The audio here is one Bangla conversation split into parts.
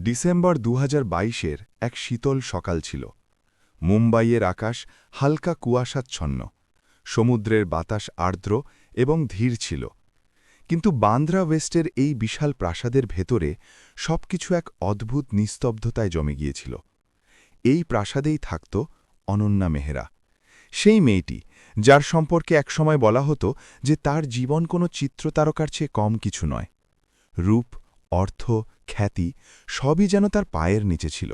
ডিসেম্বর ২০২২-এর এক শীতল সকাল ছিল। মুম্বাইয়ের আকাশ হালকা কুয়াশাচ্ছন্ন, সমুদ্রের বাতাস আর্দ্র এবং ধীর ছিল। কিন্তু বান্দ্রা ওয়েস্টের এই বিশাল প্রাসাদের ভেতরে সবকিছু এক অদ্ভুত নিস্তব্ধতায় জমে গিয়েছিল। এই প্রাসাদেই থাকত অনন্যা মেহরা, সেই মেয়েটি যার সম্পর্কে একসময় বলা হতো যে তার জীবন কোনো চিত্রতারকার চেয়ে কম কিছু নয়। রূপ, অর্থ, খ্যাতি সবই যেন তার পায়ের নিচে ছিল।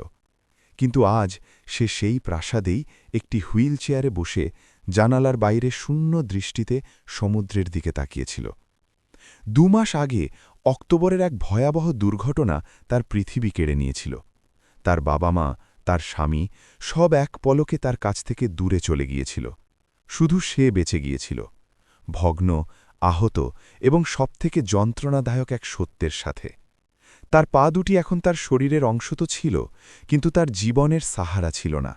কিন্তু আজ সে সেই প্রাসাদেই একটি হুইল চেয়ারে বসে জানালার বাইরে শূন্য দৃষ্টিতে সমুদ্রের দিকে তাকিয়েছিল। ২ মাস আগে অক্টোবরের এক ভয়াবহ দুর্ঘটনা তার পৃথিবী কেড়ে নিয়েছিল। তার বাবা মা, তার স্বামী সব এক পলকে তার কাছ থেকে দূরে চলে গিয়েছিল। শুধু সে বেঁচে গিয়েছিল, ভগ্ন, আহত এবং সবথেকে যন্ত্রণাদায়ক এক সত্যের সাথে। তার পা দুটি এখন তার শরীরের অংশ তো ছিল, কিন্তু তার জীবনের সাহারা ছিল না।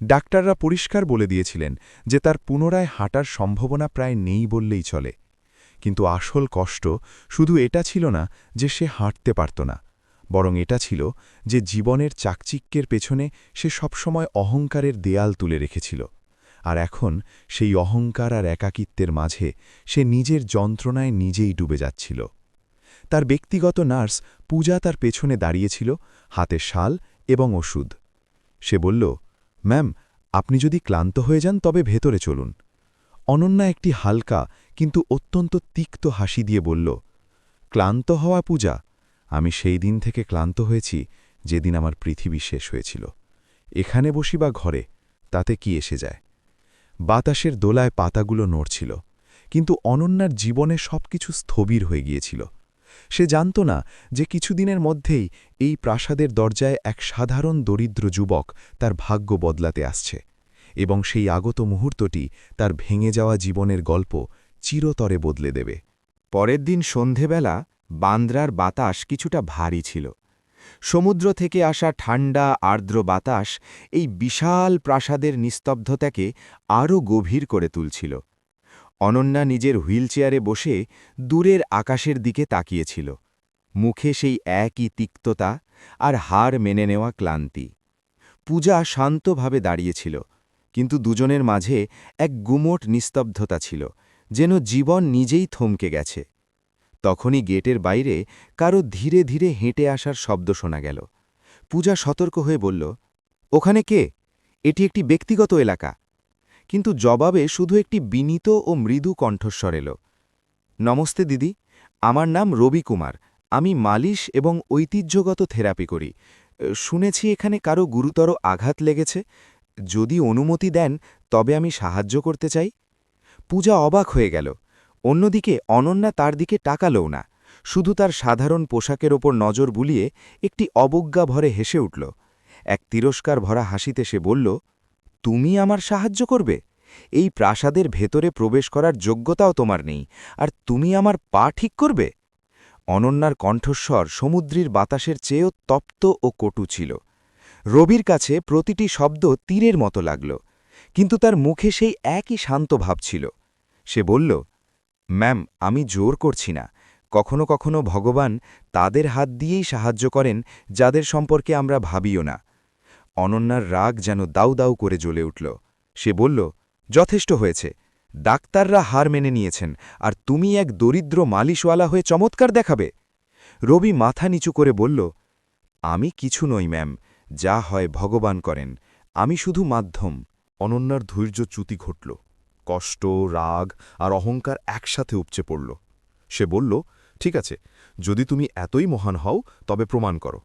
ডাক্তাররা পরিষ্কার বলে দিয়েছিলেন যে তার পুনরায় হাঁটার সম্ভাবনা প্রায় নেই বললেই চলে। কিন্তু আসল কষ্ট শুধু এটা ছিল না যে সে হাঁটতে পারত না, বরং এটা ছিল যে জীবনের চাকচিক্যের পেছনে সে সবসময় অহংকারের দেয়াল তুলে রেখেছিল। আর এখন সেই অহংকার আর একাকিত্বের মাঝে সে নিজের যন্ত্রণায় নিজেই ডুবে যাচ্ছিল। তার ব্যক্তিগত নার্স পূজা তার পেছনে দাঁড়িয়েছিল, হাতে শাল এবং ওষুধ। সে বলল, ম্যাম, আপনি যদি ক্লান্ত হয়ে যান তবে ভেতরে চলুন। অনন্যা একটি হালকা কিন্তু অত্যন্ত তিক্ত হাসি দিয়ে বলল, ক্লান্ত হওয়া পূজা? আমি সেই দিন থেকে ক্লান্ত হয়েছি যেদিন আমার পৃথিবী শেষ হয়েছিল। এখানে বসি বা ঘরে, তাতে কি এসে যায়? বাতাসের দোলায় পাতাগুলো নড়ছিল, কিন্তু অনন্যার জীবনে সবকিছু স্থবির হয়ে গিয়েছিল। সে জানত না যে কিছুদিনের মধ্যেই এই প্রাসাদের দরজায় এক সাধারণ দরিদ্র যুবক তার ভাগ্য বদলাতে আসছে, এবং সেই আগত মুহূর্তটি তার ভেঙে যাওয়া জীবনের গল্প চিরতরে বদলে দেবে। পরের দিন সন্ধেবেলা বান্দ্রার বাতাস কিছুটা ভারী ছিল। সমুদ্র থেকে আসা ঠান্ডা আর্দ্র বাতাস এই বিশাল প্রাসাদের নিস্তব্ধতাকে আরও গভীর করে তুলছিল। অনন্যা নিজের হুইলচেয়ারে বসে দূরের আকাশের দিকে তাকিয়েছিল, মুখে সেই একই তিক্ততা আর হার মেনে নেওয়া ক্লান্তি। পূজা শান্তভাবে দাঁড়িয়েছিল, কিন্তু দুজনের মাঝে এক গুমোট নিস্তব্ধতা ছিল, যেন জীবন নিজেই থমকে গেছে। তখনই গেটের বাইরে কারো ধীরে ধীরে হেঁটে আসার শব্দ শোনা গেল। পূজা সতর্ক হয়ে বলল, ওখানে কে? এটি একটি ব্যক্তিগত এলাকা। কিন্তু জবাবে শুধু একটি বিনীত ও মৃদু কণ্ঠস্বর এল, নমস্তে দিদি, আমার নাম রবি কুমার। আমি মালিশ এবং ঐতিহ্যগত থেরাপি করি। শুনেছি এখানে কারো গুরুতর আঘাত লেগেছে। যদি অনুমতি দেন তবে আমি সাহায্য করতে চাই। পূজা অবাক হয়ে গেল। অন্যদিকে অনন্যা তার দিকে তাকালও না, শুধু তার সাধারণ পোশাকের ওপর নজর বুলিয়ে একটি অবজ্ঞা ভরে হেসে উঠল। এক তিরস্কার ভরা হাসিতে সে বলল, তুমি আমার সাহায্য করবে? এই প্রাসাদের ভেতরে প্রবেশ করার যোগ্যতাও তোমার নেই, আর তুমি আমার পা ঠিক করবে? অনন্যার কণ্ঠস্বর সমুদ্রের বাতাসের চেয়েও তপ্ত ও কটু ছিল। রবির কাছে প্রতিটি শব্দ তীরের মতো লাগল, কিন্তু তার মুখে সেই একই শান্ত ভাব ছিল। সে বলল, ম্যাম, আমি জোর করছি না। কখনো কখনো ভগবান তাদের হাত দিয়েই সাহায্য করেন যাদের সম্পর্কে আমরা ভাবিও না। অনন্যার রাগ যেন দাউ দাউ করে জ্বলে উঠল। সে বলল, যথেষ্ট হয়েছে। ডাক্তাররা হার মেনে নিয়েছেন, আর তুমি এক দরিদ্র মালিশওয়ালা হয়ে চমৎকার দেখাবে? রবি মাথা নিচু করে বলল, আমি কিছু নই ম্যাম, যা হয় ভগবান করেন, আমি শুধু মাধ্যম। অনন্যার ধৈর্যচ্যুতি ঘটল। কষ্ট, রাগ আর অহংকার একসাথে উপচে পড়ল। সে বলল, ঠিক আছে, যদি তুমি এতই মহান হও তবে প্রমাণ করো।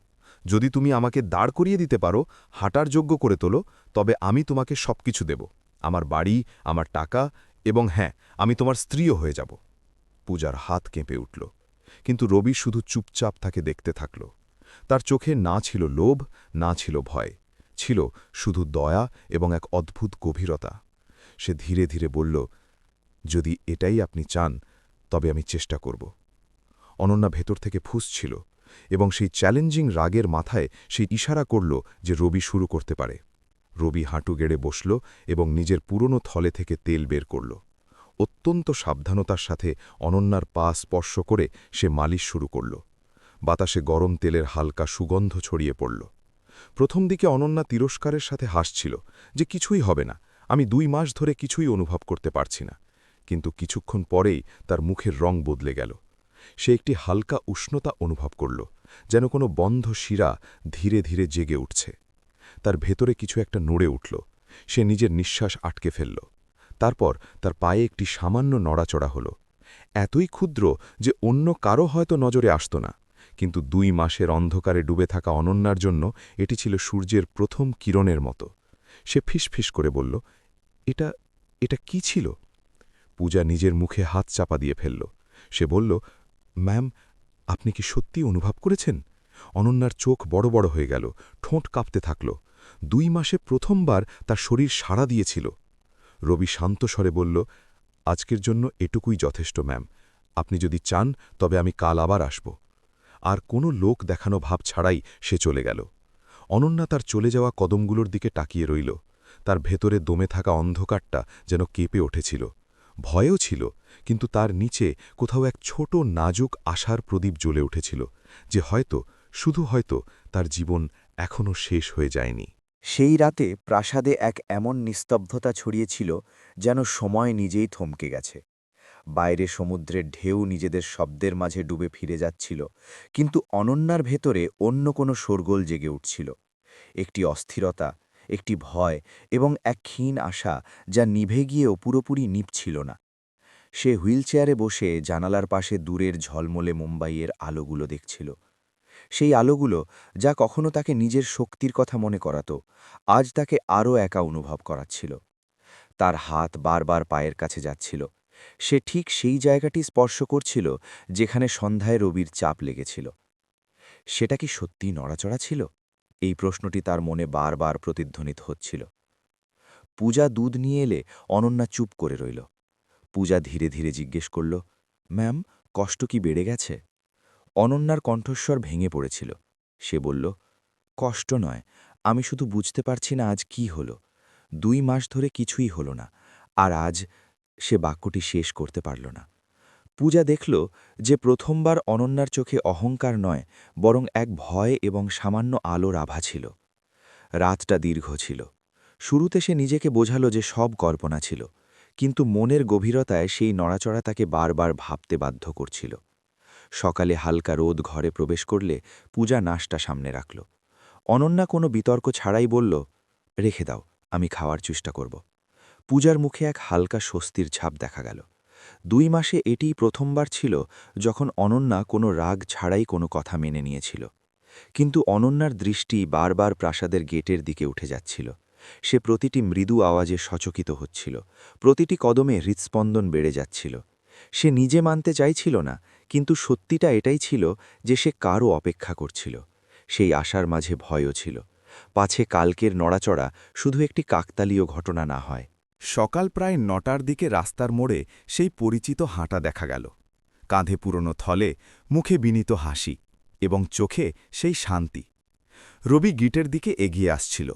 যদি তুমি আমাকে দাঁড় করিয়ে দিতে পারো, হাঁটার যোগ্য করে তোলো, তবে আমি তোমাকে সবকিছু দেব, আমার বাড়ি, আমার টাকা, এবং হ্যাঁ, আমি তোমার স্ত্রীও হয়ে যাব। পূজার হাত কেঁপে উঠল, কিন্তু রবি শুধু চুপচাপ তাকে দেখতে থাকল। তার চোখে না ছিল লোভ, না ছিল ভয়, ছিল শুধু দয়া এবং এক অদ্ভুত গভীরতা। সে ধীরে ধীরে বলল, যদি এটাই আপনি চান তবে আমি চেষ্টা করব। অনন্যা ভেতর থেকে ফুঁসছিল, এবং সেই চ্যালেঞ্জিং রাগের মাথায় সেই ইশারা করল যে রবি শুরু করতে পারে। রবি হাঁটু গেড়ে বসল এবং নিজের পুরনো থলে থেকে তেল বের করল। অত্যন্ত সাবধানতার সাথে অনন্যার পা স্পর্শ করে সে মালিশ শুরু করল। বাতাসে গরম তেলের হালকা সুগন্ধ ছড়িয়ে পড়ল। প্রথম দিকে অনন্যা তিরস্কারের সাথে হাসছিল যে কিছুই হবে না, আমি 2 মাস ধরে কিছুই অনুভব করতে পারছি না। কিন্তু কিছুক্ষণ পরেই তার মুখের রং বদলে গেল। সে একটি হালকা উষ্ণতা অনুভব করল, যেন কোনো বন্ধ শিরা ধীরে ধীরে জেগে উঠছে। তার ভেতরে কিছু একটা নড়ে উঠল। সে নিজের নিঃশ্বাস আটকে ফেলল। তারপর তার পায়ে একটি সামান্য নড়াচড়া হল, এতই ক্ষুদ্র যে অন্য কারো হয়তো নজরে আসত না। কিন্তু 2 মাসের অন্ধকারে ডুবে থাকা অনন্যার জন্য এটি ছিল সূর্যের প্রথম কিরণের মতো। সে ফিসফিস করে বলল, এটা এটা কি ছিল? পূজা নিজের মুখে হাত চাপা দিয়ে ফেলল। সে বলল, ম্যাম, আপনি কি সত্যি অনুভব করেছেন? অনন্যার চোখ বড় বড় হয়ে গেল, ঠোঁট কাঁপতে থাকল। 2 মাসে প্রথমবার তার শরীর সাড়া দিয়েছিল। রবি শান্ত স্বরে বলল, আজকের জন্য এটুকুই যথেষ্ট ম্যাম। আপনি যদি চান তবে আমি কাল আবার আসব। আর কোনো লোক দেখানো ভাব ছাড়াই সে চলে গেল। অনন্যা তার চলে যাওয়া কদমগুলোর দিকে তাকিয়ে রইল। তার ভেতরে দমে থাকা অন্ধকারটা যেন কেঁপে উঠেছিল। ভয়ও ছিল, কিন্তু তার নিচে কোথাও এক ছোট নাজুক আশার প্রদীপ জ্বলে উঠেছিল, যে হয়তো, শুধু হয়তো, তার জীবন এখনও শেষ হয়ে যায়নি। সেই রাতে প্রাসাদে এক এমন নিস্তব্ধতা ছড়িয়েছিল যেন সময় নিজেই থমকে গেছে। বাইরে সমুদ্রের ঢেউ নিজেদের শব্দের মাঝে ডুবে ফিরে যাচ্ছিল, কিন্তু অনন্যার ভেতরে অন্য কোনো শোরগোল জেগে উঠছিল। একটি অস্থিরতা, একটি ভয় এবং এক ক্ষীণ আশা যা নিভে গিয়েও পুরোপুরি নিভছিল না। সে হুইলচেয়ারে বসে জানালার পাশে দূরের ঝলমলে মুম্বাইয়ের আলোগুলো দেখছিল। সেই আলোগুলো যা কখনো তাকে নিজের শক্তির কথা মনে করাত, আজ তাকে আরও একা অনুভব করাচ্ছিল। তার হাত বারবার পায়ের কাছে যাচ্ছিল। সে ঠিক সেই জায়গাটি স্পর্শ করছিল যেখানে সন্ধ্যায় রবির চাপ লেগেছিল। সেটা কি সত্যিই নড়াচড়া ছিল? এই প্রশ্নটি তার মনে বারবার প্রতিধ্বনিত হচ্ছিল। পূজা দুধ নিয়ে এলে অনন্যা চুপ করে রইল। পূজা ধীরে ধীরে জিজ্ঞেস করল, ম্যাম, কষ্ট কি বেড়ে গেছে? অনন্যার কণ্ঠস্বর ভেঙে পড়েছিল। সে বলল, কষ্ট নয়, আমি শুধু বুঝতে পারছি না আজ কি হলো। 2 মাস ধরে কিছুই হলো না, আর আজ। সে বাক্যটি শেষ করতে পারল না। পূজা দেখল যে প্রথমবার অনন্যার চোখে অহংকার নয়, বরং এক ভয় এবং সামান্য আলোর আভা ছিল। রাতটা দীর্ঘ ছিল। শুরুতে সে নিজেকে বোঝালো যে সব কল্পনা ছিল, কিন্তু মনের গভীরতায় সেই নড়াচড়া তাকে বারবার ভাবতে বাধ্য করছিল। সকালে হালকা রোদ ঘরে প্রবেশ করলে পূজা নাশটা সামনে রাখল। অনন্যা কোনো বিতর্ক ছাড়াই বলল, রেখে দাও, আমি খাওয়ার চেষ্টা করব। পূজার মুখে এক হালকা স্বস্তির ছাপ দেখা গেল। 2 মাসে এটিই প্রথমবার ছিল যখন অনন্যা কোনো রাগ ছাড়াই কোনো কথা মেনে নিয়েছিল। কিন্তু অনন্যার দৃষ্টি বারবার প্রাসাদের গেটের দিকে উঠে যাচ্ছিল। সে প্রতিটি মৃদু আওয়াজে সচকিত হচ্ছিল, প্রতিটি কদমে হৃৎস্পন্দন বেড়ে যাচ্ছিল। সে নিজে মানতে চাইছিল না, কিন্তু সত্যিটা এটাই ছিল যে সে কারও অপেক্ষা করছিল। সেই আশার মাঝে ভয়ও ছিল, পাছে কালকের নড়াচড়া শুধু একটি কাকতালীয় ঘটনা না হয়। সকাল প্রায় 9টার দিকে রাস্তার মোড়ে সেই পরিচিত হাঁটা দেখা গেল। কাঁধে পুরনো থলে, মুখে বিনীত হাসি, এবং চোখে সেই শান্তি। রবি গিটের দিকে এগিয়ে আসছিল।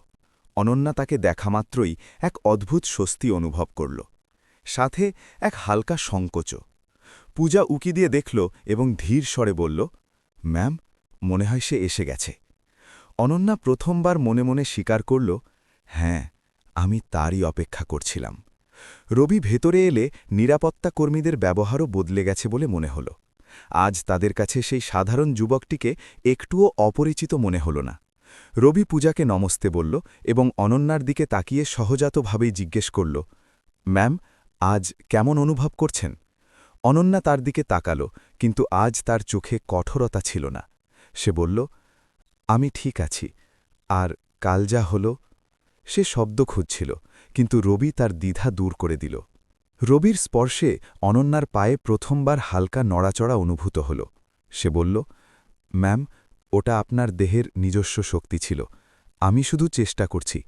অনন্যা তাকে দেখামাত্রই এক অদ্ভুত স্বস্তি অনুভব করল, সাথে এক হালকা সংকোচও। পূজা উকি দিয়ে দেখল এবং ধীর স্বরে বলল, ম্যাম, মনে হয় সে এসে গেছে। অনন্যা প্রথমবার মনে মনে স্বীকার করল, হ্যাঁ, আমি তারই অপেক্ষা করছিলাম। রবি ভেতরে এলে নিরাপত্তা কর্মীদের ব্যবহারও বদলে গেছে বলে মনে হল। আজ তাদের কাছে সেই সাধারণ যুবকটিকে একটুও অপরিচিত মনে হল না। রবি পূজাকে নমস্তে বলল এবং অনন্যার দিকে তাকিয়ে সহজাতভাবেই জিজ্ঞেস করল, ম্যাম, আজ কেমন অনুভব করছেন? অনন্যা তার দিকে তাকাল, কিন্তু আজ তার চোখে কঠোরতা ছিল না। সে বলল, আমি ঠিক আছি, আর কাল যা হল। সে শব্দ খুঁজছিল, কিন্তু রবি তার দ্বিধা দূর করে দিল। রবির স্পর্শে অনন্যার পায়ে প্রথমবার হালকা নড়াচড়া অনুভূত হল। সে বলল, ম্যাম, ওটা আপনার দেহের নিজস্ব শক্তি ছিল। আমি শুধু চেষ্টা করছি,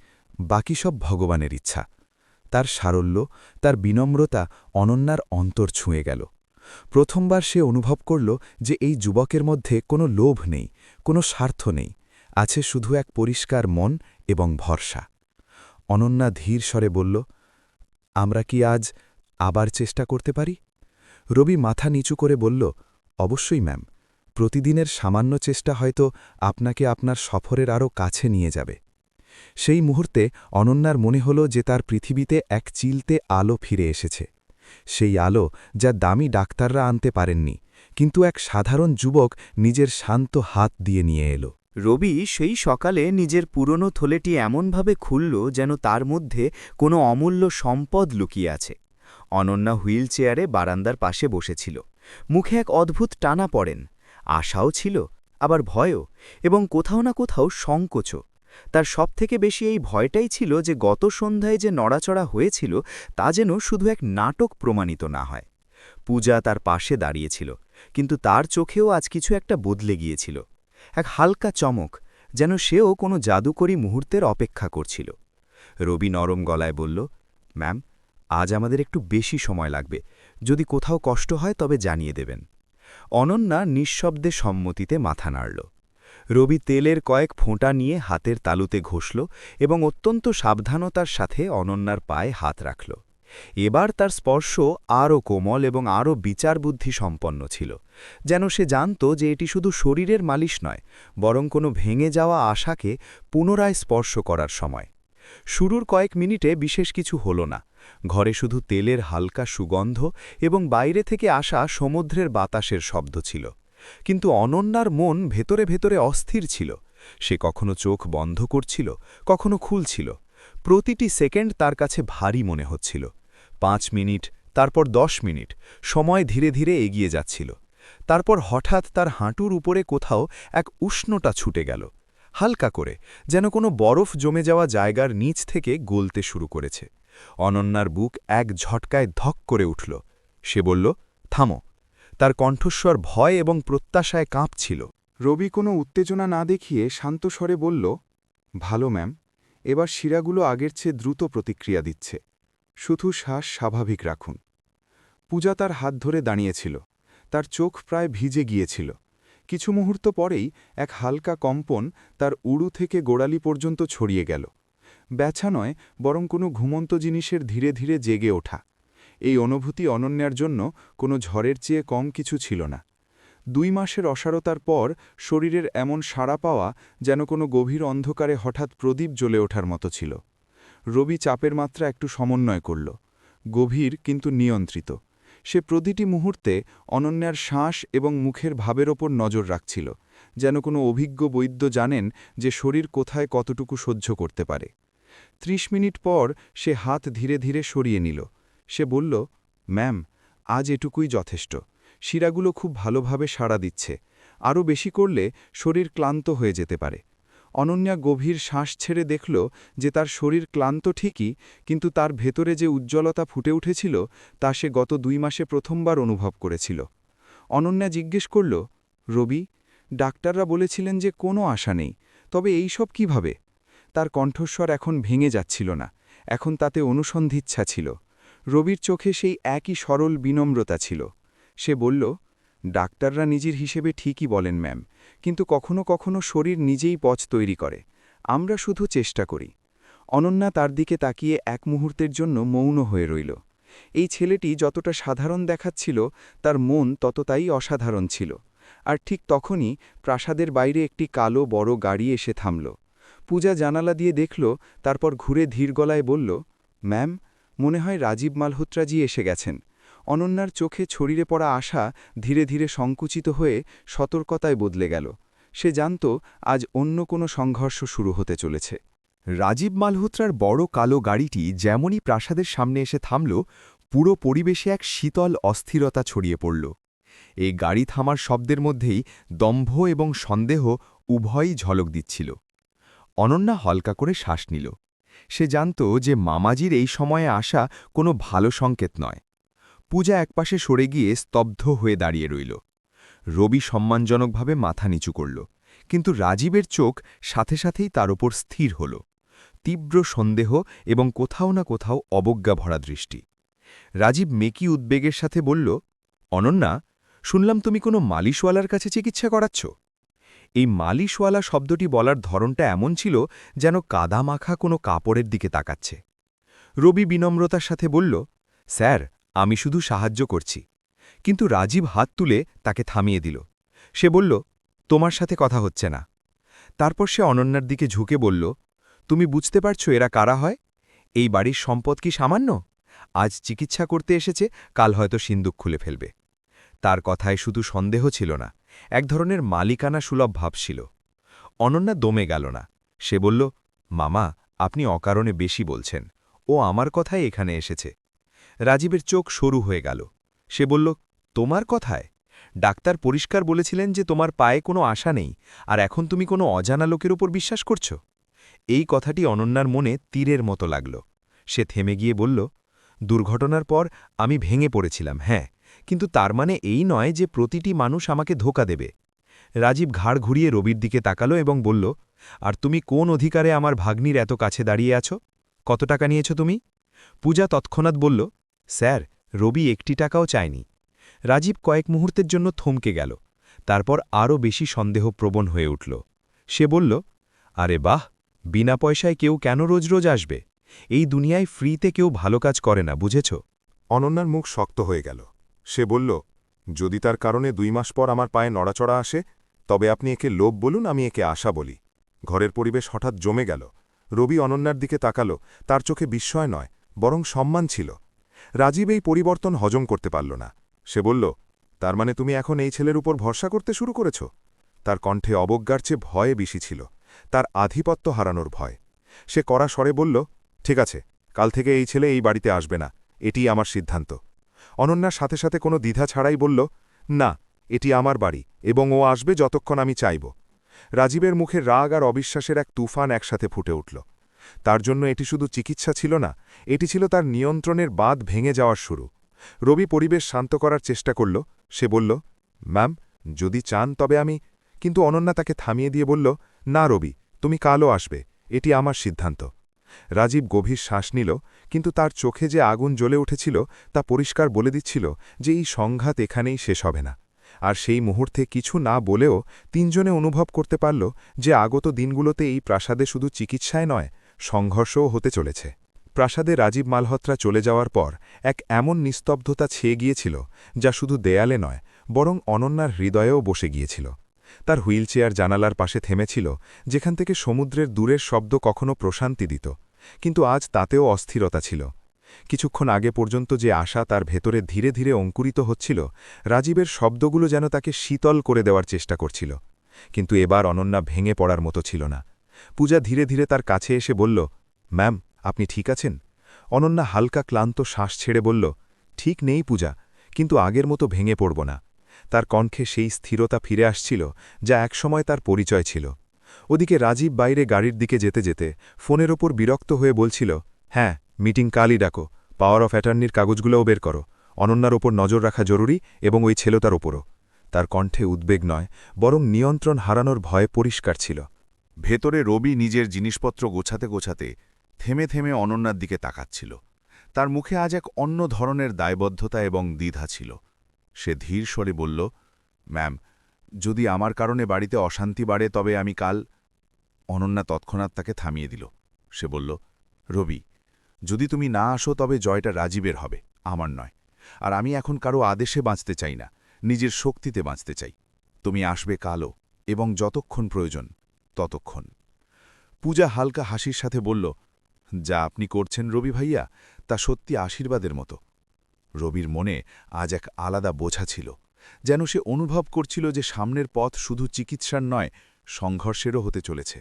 বাকি সব ভগবানের ইচ্ছা। তার সারল্য, তার বিনম্রতা অনন্যার অন্তর ছুঁয়ে গেল। প্রথমবার সে অনুভব করল যে এই যুবকের মধ্যে কোনো লোভ নেই, কোনো স্বার্থ নেই, আছে শুধু এক পরিষ্কার মন এবং ভরসা। অনন্যা ধীর স্বরে বলল, আমরা কি আজ আবার চেষ্টা করতে পারি? রবি মাথা নিচু করে বলল, অবশ্যই ম্যাম, প্রতিদিনের সামান্য চেষ্টা হয়তো আপনাকে আপনার সফরের আরও কাছে নিয়ে যাবে। সেই মুহূর্তে অনন্যার মনে হল যে তার পৃথিবীতে এক চিলতে আলো ফিরে এসেছে। সেই আলো যা দামি ডাক্তাররা আনতে পারেননি, কিন্তু এক সাধারণ যুবক নিজের শান্ত হাত দিয়ে নিয়ে এলো। রবি সেই সকালে নিজের পুরনো থলেটি এমনভাবে খুলল যেন তার মধ্যে কোনো অমূল্য সম্পদ লুকিয়ে আছে। অনন্যা হুইল চেয়ারে বারান্দার পাশে বসেছিল। মুখে এক অদ্ভুত টানা পড়েন, আশাও ছিল, আবার ভয়ও, এবং কোথাও না কোথাও সংকোচও। তার সবথেকে বেশি এই ভয়টাই ছিল যে গত সন্ধ্যায় যে নড়াচড়া হয়েছিল তা যেন শুধু এক নাটক প্রমাণিত না হয়। পূজা তার পাশে দাঁড়িয়েছিল, কিন্তু তার চোখেও আজ কিছু একটা বদলে গিয়েছিল। এক হালকা চমক, যেন সেও কোনো জাদুকরী মুহূর্তের অপেক্ষা করছিল। রবি নরম গলায় বলল, ম্যাম, আজ আমাদের একটু বেশি সময় লাগবে। যদি কোথাও কষ্ট হয় তবে জানিয়ে দেবেন। অনন্যা নিঃশব্দে সম্মতিতে মাথা নাড়ল। রবি তেলের কয়েক ফোঁটা নিয়ে হাতের তালুতে ঘষল এবং অত্যন্ত সাবধানতার সাথে অনন্যার পায়ে হাত রাখল। এবার তার স্পর্শ আরও কোমল এবং আরও বিচারবুদ্ধি সম্পন্ন ছিল, যেন সে জানত যে এটি শুধু শরীরের মালিশ নয়, বরং কোনো ভেঙে যাওয়া আশাকে পুনরায় স্পর্শ করার সময়। শুরুর কয়েক মিনিটে বিশেষ কিছু হল না। ঘরে শুধু তেলের হালকা সুগন্ধ এবং বাইরে থেকে আসা সমুদ্রের বাতাসের শব্দ ছিল। কিন্তু অনন্যার মন ভেতরে ভেতরে অস্থির ছিল। সে কখনো চোখ বন্ধ করছিল, কখনো খুলছিল। প্রতিটি সেকেন্ড তার কাছে ভারী মনে হচ্ছিল। 5 মিনিট, তারপর 10 মিনিট, সময় ধীরে ধীরে এগিয়ে যাচ্ছিল। তারপর হঠাৎ তার হাঁটুর উপরে কোথাও এক উষ্ণতা ছুটে গেল, হালকা করে, যেন কোনো বরফ জমে যাওয়া জায়গার নিচ থেকে গলতে শুরু করেছে। অনন্যার বুক এক ঝটকায় ধক করে উঠল। সে বলল, থামো। তার কণ্ঠস্বর ভয় এবং প্রত্যাশায় কাঁপছিল। রবি কোনো উত্তেজনা না দেখিয়ে শান্ত স্বরে বলল, ভালো ম্যাম, এবার শিরাগুলো আগের চেয়ে দ্রুত প্রতিক্রিয়া দিচ্ছে। শুধু শ্বাস স্বাভাবিক রাখুন। পূজা তার হাত ধরে দাঁড়িয়েছিল। তার চোখ প্রায় ভিজে গিয়েছিল। কিছু মুহূর্ত পরেই এক হালকা কম্পন তার উড়ু থেকে গোড়ালি পর্যন্ত ছড়িয়ে গেল। ব্যথা নয়, বরং কোনো ঘুমন্ত জিনিসের ধীরে ধীরে জেগে ওঠা। এই অনুভূতি অনন্যার জন্য কোনো ঝড়ের চেয়ে কম কিছু ছিল না। 2 মাসের অসারতার পর শরীরের এমন সাড়া পাওয়া যেন কোনো গভীর অন্ধকারে হঠাৎ প্রদীপ জ্বলে ওঠার মতো ছিল। রবি চাপের মাত্রা একটু সমন্বয় করল, গভীর কিন্তু নিয়ন্ত্রিত। সে প্রতিটি মুহূর্তে অনন্যার শ্বাস এবং মুখের ভাবের ওপর নজর রাখছিল, যেন কোনো অভিজ্ঞ বৈদ্য জানেন যে শরীর কোথায় কতটুকু সহ্য করতে পারে। 30 মিনিট পর সে হাত ধীরে ধীরে সরিয়ে নিল। সে বলল, ম্যাম, আজ এটুকুই যথেষ্ট। শিরাগুলো খুব ভালোভাবে সাড়া দিচ্ছে। আরও বেশি করলে শরীর ক্লান্ত হয়ে যেতে পারে। অনন্যা গভীর শ্বাস ছেড়ে দেখল যে তার শরীর ক্লান্ত ঠিকই, কিন্তু তার ভেতরে যে উজ্জ্বলতা ফুটে উঠেছিল তা সে গত 2 মাসে প্রথমবার অনুভব করেছিল। অনন্যা জিজ্ঞেস করল, রবি, ডাক্তাররা বলেছিলেন যে কোনো আশা নেই, তবে এই সব কীভাবে? তার কণ্ঠস্বর এখন ভেঙে যাচ্ছিল না, এখন তাতে অনুসন্ধিচ্ছা ছিল। রবির চোখে সেই একই সরল বিনম্রতা ছিল। সে বলল, ডাক্তাররা নিজের হিসেবে ঠিকই বলেন ম্যাম, কিন্তু কখনো কখনো শরীর নিজেই পথ তৈরি করে। আমরা শুধু চেষ্টা করি। অনন্যা তার দিকে তাকিয়ে এক মুহূর্তের জন্য মৌন হয়ে রইল। এই ছেলেটি যতটা সাধারণ দেখাচ্ছিল, তার মন ততটাই অসাধারণ ছিল। আর ঠিক তখনই প্রাসাদের বাইরে একটি কালো বড় গাড়ি এসে থামল। পূজা জানালা দিয়ে দেখল, তারপর ঘুরে ধীর গলায় বলল, ম্যাম, মনে হয় রাজীব মালহোত্রাজি এসে গেছেন। অনন্যার চোখে ছড়িয়ে পড়া আশা ধীরে ধীরে সংকুচিত হয়ে সতর্কতায় বদলে গেল। সে জানত আজ অন্য কোনো সংঘর্ষ শুরু হতে চলেছে। রাজীব মালহোত্রার বড় কালো গাড়িটি যেমনই প্রাসাদের সামনে এসে থামল, পুরো পরিবেশে এক শীতল অস্থিরতা ছড়িয়ে পড়ল। এই গাড়ি থামার শব্দের মধ্যেই দম্ভ এবং সন্দেহ উভয়ই ঝলক দিচ্ছিল। অনন্যা হালকা করে শ্বাস নিল। সে জানত যে মামাজির এই সময়ে আসা কোনো ভালো সংকেত নয়। পূজা একপাশে সরে গিয়ে স্তব্ধ হয়ে দাঁড়িয়ে রইল। রবি সম্মানজনকভাবে মাথা নিচু করল, কিন্তু রাজীবের চোখ সাথে সাথেই তার ওপর স্থির হল। তীব্র সন্দেহ এবং কোথাও না কোথাও অবজ্ঞা ভরা দৃষ্টি। রাজীব মেকি উদ্বেগের সাথে বলল, অনন্যা, শুনলাম তুমি কোনো মালিশওয়ালার কাছে চিকিৎসা করাচ্ছ। এই মালিশওয়ালা শব্দটি বলার ধরনটা এমন ছিল যেন কাদা মাখা কোনো কাপড়ের দিকে তাকাচ্ছে। রবি বিনম্রতার সাথে বলল, স্যার, আমি শুধু সাহায্য করছি। কিন্তু রাজীব হাত তুলে তাকে থামিয়ে দিল। সে বলল, তোমার সাথে কথা হচ্ছে না। তারপর সে অনন্যার দিকে ঝুঁকে বলল, তুমি বুঝতে পারছো এরা কারা হয়? এই বাড়ির সম্পদ কি সামান্য? আজ চিকিৎসা করতে এসেছে, কাল হয়তো সিন্দুক খুলে ফেলবে। তার কথায় শুধু সন্দেহ ছিল না, এক ধরনের মালিকানা সুলভ ভাব ছিল। অনন্যা দমে গেল না। সে বলল, মামা, আপনি অকারণে বেশি বলছেন। ও আমার কথায় এখানে এসেছে। রাজীবের চোখ সরু হয়ে গেল। সে বলল, তোমার কথায়? ডাক্তার পরিষ্কার বলেছিলেন যে তোমার পায়ে কোনো আশা নেই, আর এখন তুমি কোনো অজানা লোকের উপর বিশ্বাস করছো? এই কথাটি অনন্যার মনে তীরের মতো লাগল। সে থেমে গিয়ে বলল, দুর্ঘটনার পর আমি ভেঙে পড়েছিলাম, হ্যাঁ, কিন্তু তার মানে এই নয় যে প্রতিটি মানুষ আমাকে ধোঁকা দেবে। রাজীব ঘাড় ঘুরিয়ে রবির দিকে তাকালো এবং বলল, আর তুমি কোন অধিকারে আমার ভাগ্নির এত কাছে দাঁড়িয়ে আছো? কত টাকা নিয়েছ তুমি? পূজা তৎক্ষণাৎ বলল, স্যার, রবি 1 টাকাও চায়নি। রাজীব কয়েক মুহূর্তের জন্য থমকে গেল। তারপর আরও বেশি সন্দেহপ্রবণ হয়ে উঠল। সে বলল, আরে বাহ, বিনা পয়সায় কেউ কেন রোজ রোজ আসবে? এই দুনিয়ায় ফ্রিতে কেউ ভালো কাজ করে না, বুঝেছ? অনন্যার মুখ শক্ত হয়ে গেল। সে বলল, যদি তার কারণে 2 মাস পর আমার পায়ে নড়াচড়া আসে, তবে আপনি একে লোভ বলুন, আমি একে আশা বলি। ঘরের পরিবেশ হঠাৎ জমে গেল। রবি অনন্যার দিকে তাকালো, তার চোখে বিস্ময় নয়, বরং সম্মান ছিল। রাজীব এই পরিবর্তন হজম করতে পারল না। সে বলল, তার মানে তুমি এখন এই ছেলের উপর ভরসা করতে শুরু করেছ? তার কণ্ঠে অবজ্ঞার চেয়ে ভয়ে বেশি ছিল, তার আধিপত্য হারানোর ভয়। সে কড়া স্বরে বলল, ঠিক আছে, কাল থেকে এই ছেলে এই বাড়িতে আসবে না, এটিই আমার সিদ্ধান্ত। অনন্যার সাথে সাথে কোনো দ্বিধা ছাড়াই বলল, না, এটি আমার বাড়ি এবং ও আসবে যতক্ষণ আমি চাইব। রাজীবের মুখে রাগ আর অবিশ্বাসের এক তুফান একসাথে ফুটে উঠল। তার জন্য এটি শুধু চিকিৎসা ছিল না, এটি ছিল তার নিয়ন্ত্রণের বাঁধ ভেঙে যাওয়ার শুরু। রবি পরিবেশ শান্ত করার চেষ্টা করল। সে বলল, ম্যাম, যদি চান তবে আমি। কিন্তু অনন্যা তাকে থামিয়ে দিয়ে বলল, না রবি, তুমি কালও আসবে, এটি আমার সিদ্ধান্ত। রাজীব গভীর শ্বাস নিল, কিন্তু তার চোখে যে আগুন জ্বলে উঠেছিল তা পরিষ্কার বলে দিচ্ছিল যে এই সংঘাত এখানেই শেষ হবে না। আর সেই মুহূর্তে কিছু না বলেও তিনজনে অনুভব করতে পারল যে আগত দিনগুলোতে এই প্রাসাদে শুধু চিকিৎসায় নয়, সংঘর্ষও হতে চলেছে। প্রাসাদে রাজীব মালহোত্রা চলে যাওয়ার পর এক এমন নিস্তব্ধতা ছেয়ে গিয়েছিল যা শুধু দেয়ালে নয়, বরং অনন্যার হৃদয়েও বসে গিয়েছিল। তার হুইলচেয়ার জানালার পাশে থেমেছিল, যেখান থেকে সমুদ্রের দূরের শব্দ কখনো প্রশান্তি দিত, কিন্তু আজ তাতেও অস্থিরতা ছিল। কিছুক্ষণ আগে পর্যন্ত যে আশা তার ভেতরে ধীরে ধীরে অঙ্কুরিত হচ্ছিল, রাজীবের শব্দগুলো যেন তাকে শীতল করে দেওয়ার চেষ্টা করছিল। কিন্তু এবার অনন্যা ভেঙে পড়ার মতো ছিল না। পূজা ধীরে ধীরে তার কাছে এসে বলল, ম্যাম, আপনি ঠিক আছেন? অনন্যা হালকা ক্লান্ত শ্বাস ছেড়ে বলল, ঠিক নেই পূজা, কিন্তু আগের মতো ভেঙে পড়ব না। তার কণ্ঠে সেই স্থিরতা ফিরে আসছিল যা একসময় তার পরিচয় ছিল। ওদিকে রাজীব বাইরে গাড়ির দিকে যেতে যেতে ফোনের ওপর বিরক্ত হয়ে বলছিল, হ্যাঁ, মিটিং কালই ডাকো, পাওয়ার অফ অ্যাটর্নির কাগজগুলোও বের করো, অনন্যার ওপর নজর রাখা জরুরি এবং ওই ছেলেটার ওপরও। তার কণ্ঠে উদ্বেগ নয়, বরং নিয়ন্ত্রণ হারানোর ভয় পরিষ্কার ছিল। ভেতরে রবি নিজের জিনিসপত্র গোছাতে গোছাতে থেমে থেমে অনন্যার দিকে তাকাচ্ছিল। তার মুখে আজ এক অন্য ধরনের দায়বদ্ধতা এবং দ্বিধা ছিল। সে ধীর স্বরে বলল, ম্যাম, যদি আমার কারণে বাড়িতে অশান্তি বাড়ে তবে আমি কাল। অনন্যা তৎক্ষণাৎ তাকে থামিয়ে দিল। সে বলল, রবি, যদি তুমি না আসো তবে জয়টা রাজীবের হবে, আমার নয়। আর আমি এখন কারো আদেশে বাঁচতে চাই না, নিজের শক্তিতে বাঁচতে চাই। তুমি আসবে কালও, এবং যতক্ষণ প্রয়োজন ততক্ষণ। পূজা হালকা হাসির সাথে বলল, যা আপনি করছেন রবি ভাইয়া, তা সত্যি আশীর্বাদের মতো। রবির মনে আজ এক আলাদা বোঝা ছিল, যেন সে অনুভব করছিল যে সামনের পথ শুধু চিকিৎসার নয়, সংঘর্ষেরও হতে চলেছে।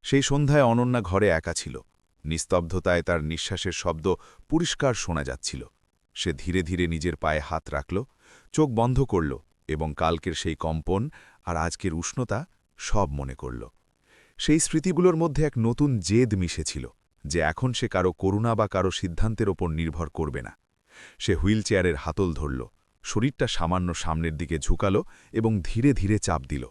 সেই সন্ধ্যায় অনন্যা ঘরে একা ছিল। নিস্তব্ধতায় তার নিঃশ্বাসের শব্দ পরিষ্কার শোনা যাচ্ছিল। সে ধীরে ধীরে নিজের পায়ে হাত রাখল, চোখ বন্ধ করল এবং কালকের সেই কম্পন আর আজকের উষ্ণতা সব মনে করল। সেই স্মৃতিগুলোর মধ্যে এক নতুন জেদ মিশেছিল, যে এখন সে কারো করুণা বা কারো সিদ্ধান্তের ওপর নির্ভর করবে না। সে হুইলচেয়ারের হাতল ধরল, শরীরটা সামান্য সামনের দিকে ঝুঁকাল এবং ধীরে ধীরে চাপ দিল।